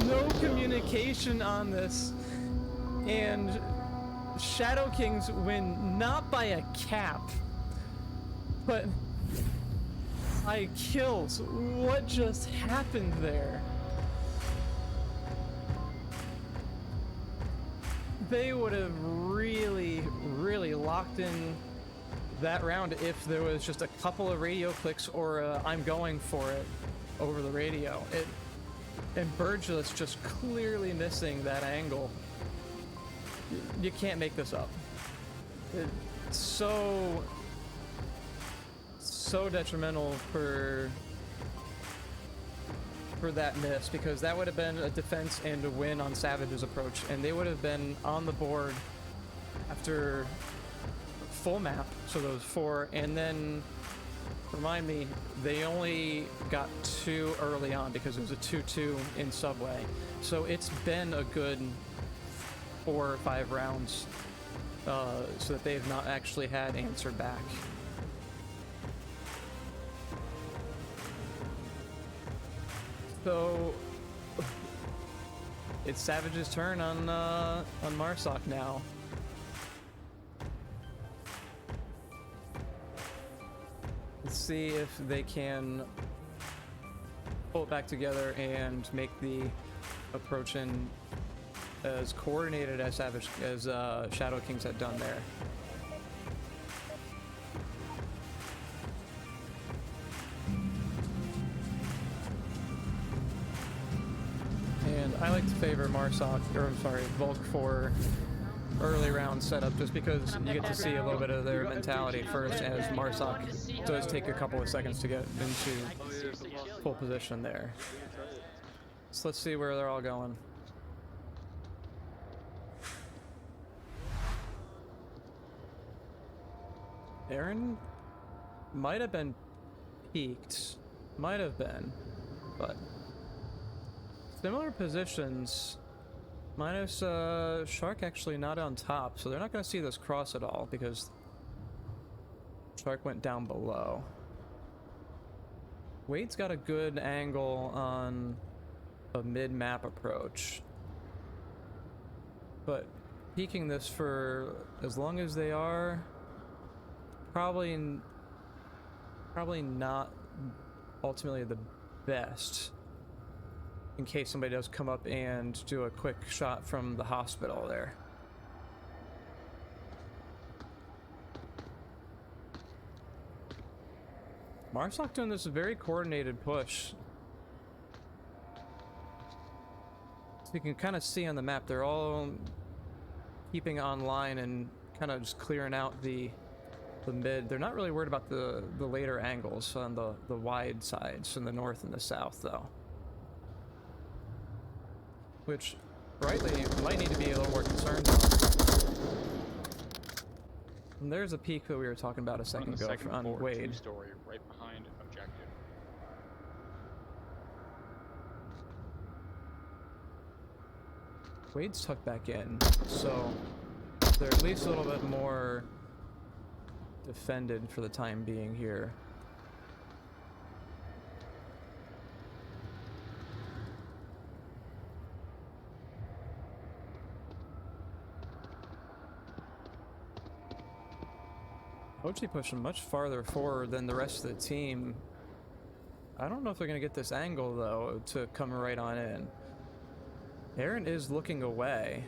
No communication on this. And Shadow Kings win not by a cap, but by kills. What just happened there? They would have really, really locked in that round if there was just a couple of radio clicks or I'm going for it over the radio. And Burgess just clearly missing that angle. You can't make this up. It's so detrimental for that miss, because that would have been a defense and a win on Savage's approach, and they would have been on the board after full map, so those 4, and then remind me, they only got 2 early on because it was a 2-2 in Subway. So it's been a good 4 or 5 rounds so that they've not actually had answer back. So it's Savage's turn on Marsoc now. Let's see if they can pull it back together and make the approach in as coordinated as Shadow Kings had done there. And I like to favor Volk for early round setup, just because you get to see a little bit of their mentality first, as Marsoc does take a couple of seconds to get into full position there. So let's see where they're all going. Aaron might have been peaked, might have been, but similar positions. Minus Shark actually not on top, so they're not going to see this cross at all because Shark went down below. Wade's got a good angle on a mid-map approach, but peeking this for as long as they are, probably not ultimately the best in case somebody does come up and do a quick shot from the hospital there. Marsoc doing this very coordinated push. So you can kind of see on the map, they're all keeping online and kind of just clearing out the mid. They're not really worried about the later angles on the wide sides in the north and the south, though. Which, rightly, might need to be a little more concerned about. And there's a peak that we were talking about a second ago on Wade. Two-story, right behind objective. Wade's tucked back in, so they're at least a little bit more defended for the time being here. Ochi pushing much farther forward than the rest of the team. I don't know if they're going to get this angle, though, to come right on in. Aaron is looking away.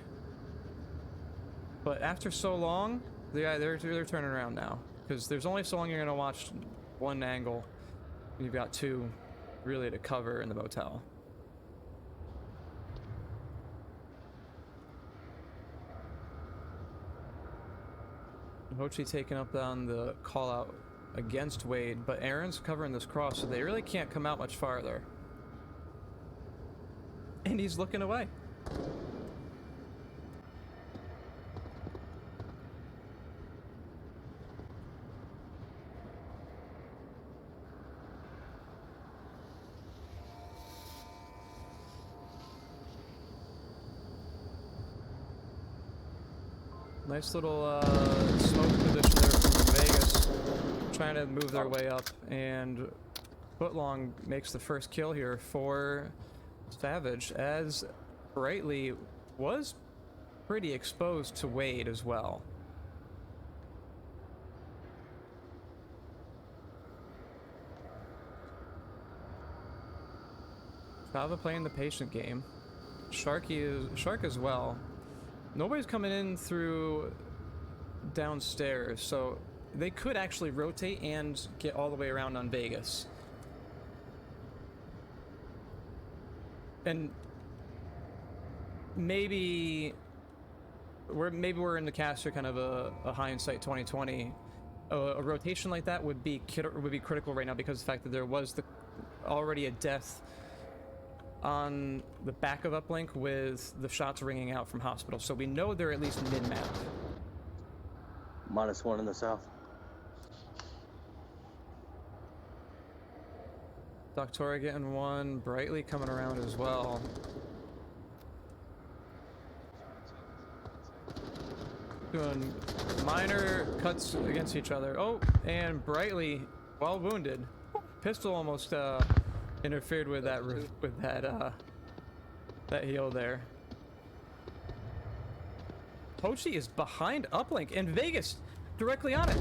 But after so long, they're turning around now. Because there's only so long you're going to watch one angle. You've got two really to cover in the motel. Hochi taking up on the call out against Wade, but Aaron's covering this cross, so they really can't come out much farther. And he's looking away. Nice little smoke position there from Vegas, trying to move their way up, and Footlong makes the first kill here for Savage, as Brightly was pretty exposed to Wade as well. Fava playing the patient game. Shark as well. Nobody's coming in through downstairs, so they could actually rotate and get all the way around on Vegas. And maybe we're in the caster kind of a hindsight 2020. A rotation like that would be critical right now because of the fact that there was already a death on the back of uplink with the shots ringing out from hospital, so we know they're at least mid-map. -1 in the south. Doctora getting one, Brightly coming around as well. Doing minor cuts against each other. Oh, and Brightly, well wounded. Pistol almost interfered with that heal there. Hochi is behind uplink, and Vegas directly on it.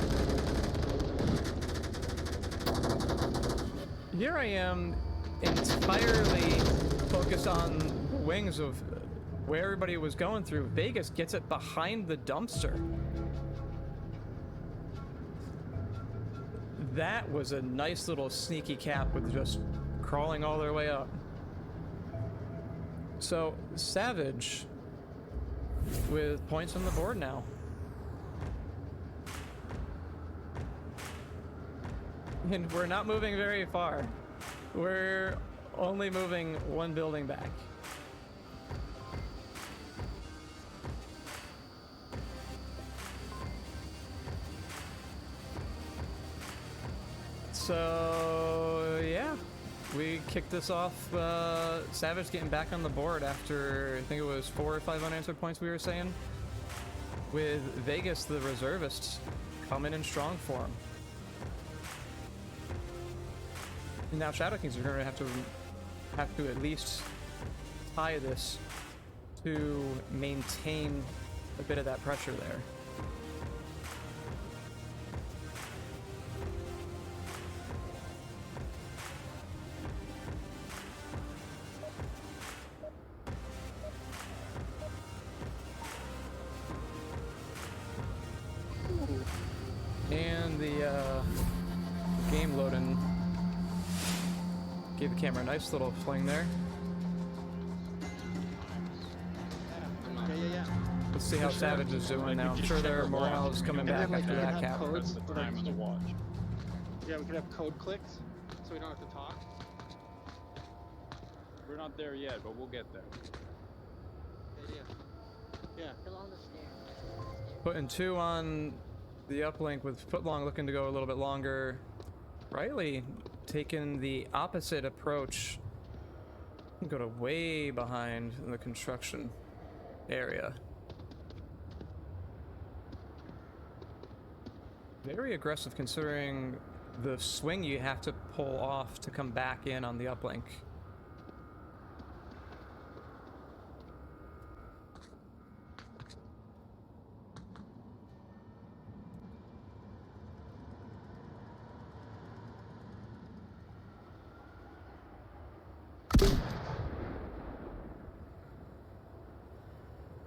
Here I am, entirely focused on the wings of where everybody was going through. Vegas gets it behind the dumpster. That was a nice little sneaky cap with just crawling all their way up. So, Savage with points on the board now. And we're not moving very far. We're only moving one building back. So, yeah. We kicked this off, Savage getting back on the board after, I think it was 4 or 5 unanswered points we were saying. With Vegas, the reservists, coming in strong form. And now Shadow Kings are going to have to at least tie this to maintain a bit of that pressure there. Gave the camera a nice little fling there. Yeah. Let's see how Savage is doing now. I'm sure their morale is coming back after that cap. That's the time of the watch. Yeah, we could have code clicks, so we don't have to talk. We're not there yet, but we'll get there. Yeah. Still on the stairs. Putting 2 on the uplink with Footlong looking to go a little bit longer. Riley taking the opposite approach. Go to way behind in the construction area. Very aggressive considering the swing you have to pull off to come back in on the uplink.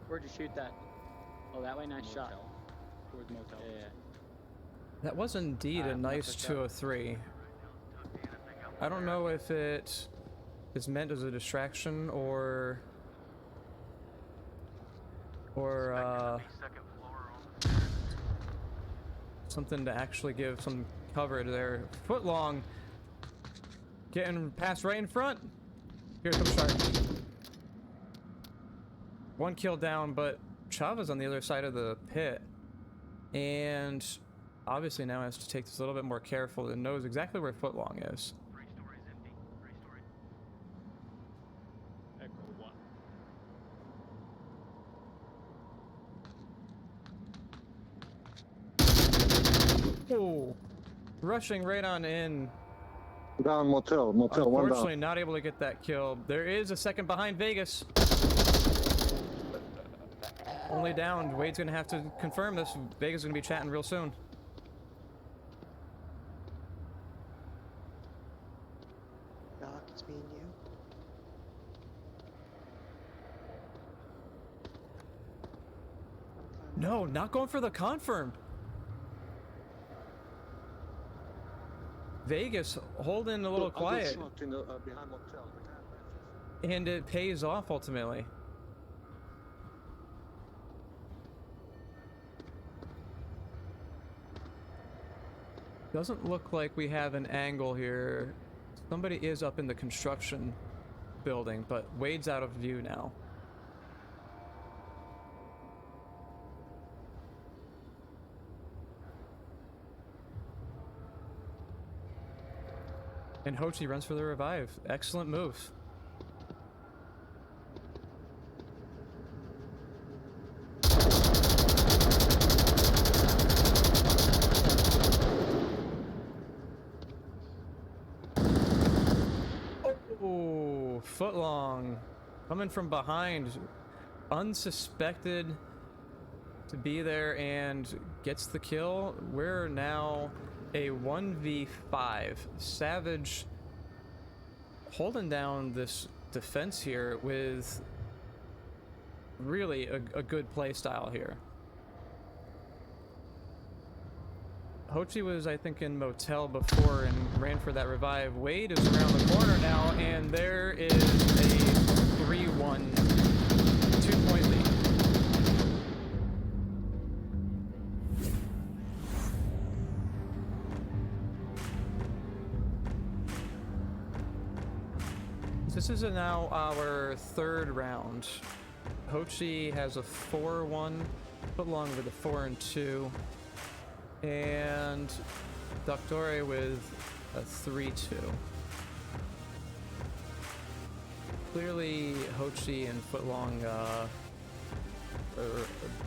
Where'd you shoot that? Oh, that way. Nice shot. Towards motel. Yeah. That was indeed a nice 203. I don't know if it is meant as a distraction or something to actually give some cover there. Footlong getting passed right in front. Here comes Shark. 1 kill down, but Chava's on the other side of the pit. And obviously now has to take this a little bit more careful and knows exactly where Footlong is. Echo 1. Oh, rushing right on in. Down motel, one Unfortunately, down. not able to get that kill. There is a second behind Vegas. Only down. Wade's gonna have to confirm this. Vegas is gonna be chatting real soon. Doc, it's me and you. No, not going for the confirm. Vegas holding a little quiet. Behind motel. And it pays off ultimately. Doesn't look like we have an angle here. Somebody is up in the construction building, but Wade's out of view now. And Hochi runs for the revive. Excellent move. Oh, Footlong coming from behind, unsuspected to be there and gets the kill. We're now a 1v5. Savage holding down this defense here with really a good play style here. Hochi was, I think, in motel before and ran for that revive. Wade is around the corner now, and there is a 3-1 2-point lead. This is now our 3rd round. Hochi has a 4-1, Footlong with a 4-2, and Doctore with a 3-2. Clearly, Hochi and Footlong are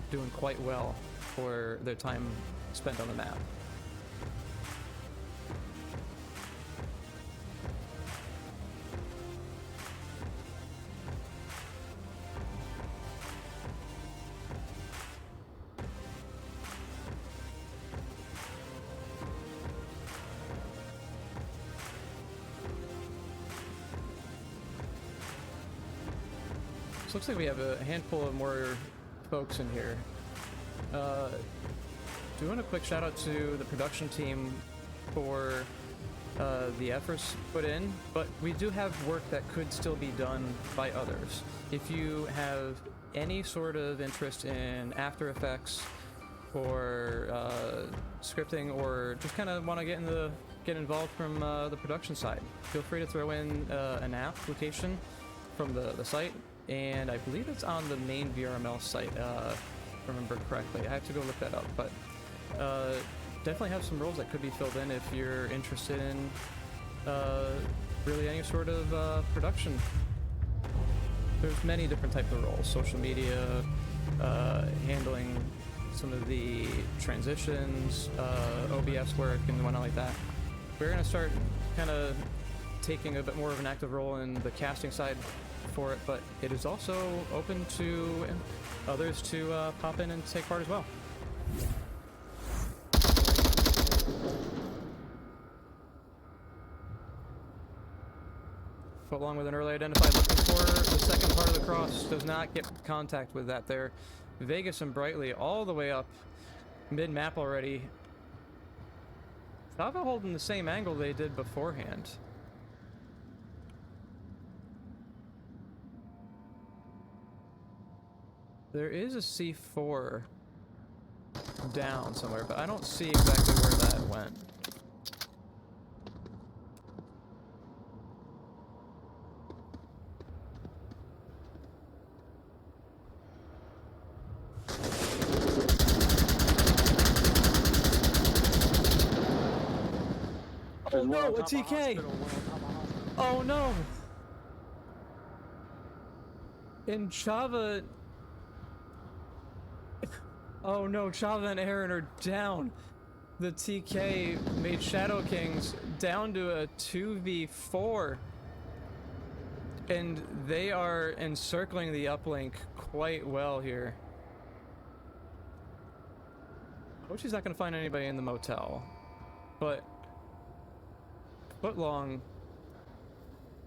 doing quite well for their time spent on the map. Looks like we have a handful of more folks in here. Doing a quick shout out to the production team for the efforts put in, but we do have work that could still be done by others. If you have any sort of interest in After Effects or scripting, or just kind of want to get involved from the production side, feel free to throw in an application from the site, and I believe it's on the main VRML site, if I remember correctly. I have to go look that up, but definitely have some roles that could be filled in if you're interested in really any sort of production. There's many different types of roles: social media, handling some of the transitions, OBS work, and whatnot like that. We're going to start kind of taking a bit more of an active role in the casting side for it, but it is also open to others to pop in and take part as well. Along with an early identified looking for the second part of the cross, does not get contact with that there. Vegas and Brightly all the way up mid-map already. Java holding the same angle they did beforehand. There is a C4 down somewhere, but I don't see exactly where that went. Oh no, a TK! Oh no! In Java... Oh no, Java and Aaron are down. The TK made Shadow Kings down to a 2v4. And they are encircling the uplink quite well here. Hochi's not going to find anybody in the motel, but Footlong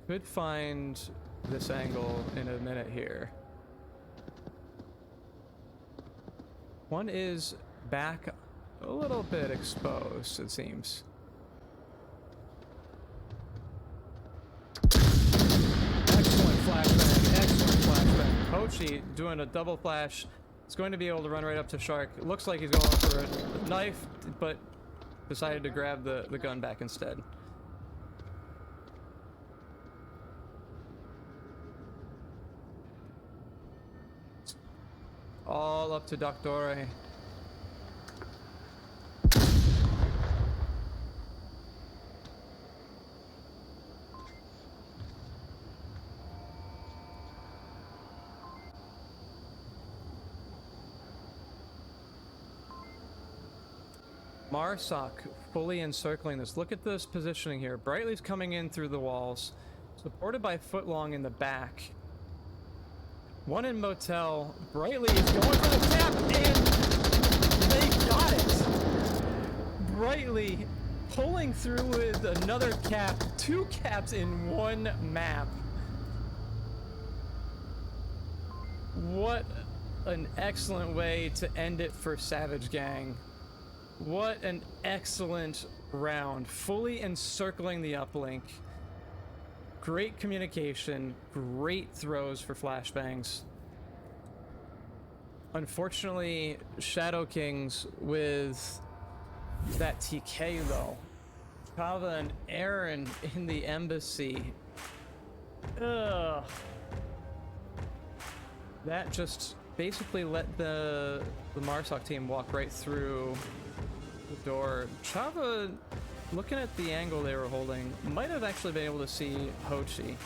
could find this angle in a minute here. One is back a little bit exposed, it seems. Excellent flashbang, excellent flashbang. Hochi doing a double flash. It's going to be able to run right up to Shark. It looks like he's going for a knife, but decided to grab the gun back instead. All up to Doctore. Marsoc fully encircling this. Look at this positioning here. Brightly's coming in through the walls, supported by Footlong in the back. One in motel. Brightly is going for the cap, and they got it. Brightly pulling through with another cap. 2 caps in one map. What an excellent way to end it for Savage Gang. What an excellent round. Fully encircling the uplink. Great communication, great throws for flashbangs. Unfortunately, Shadow Kings with that TK though. Java and Aaron in the embassy. Ugh. That just basically let the Marsoc team walk right through the door. Java, looking at the angle they were holding, might have actually been able to see Hochi.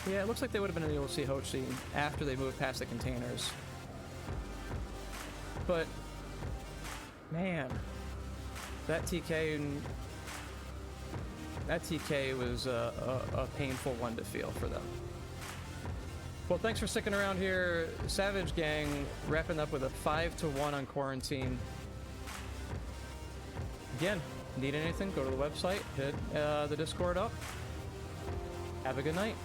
Yeah, it looks like they would have been able to see Hochi after they moved past the containers. But, man, that TK was a painful one to feel for them. Well, thanks for sticking around here. Savage Gang wrapping up with a 5-1 on Quarantine. Again, need anything, go to the website, hit the Discord up. Have a good night.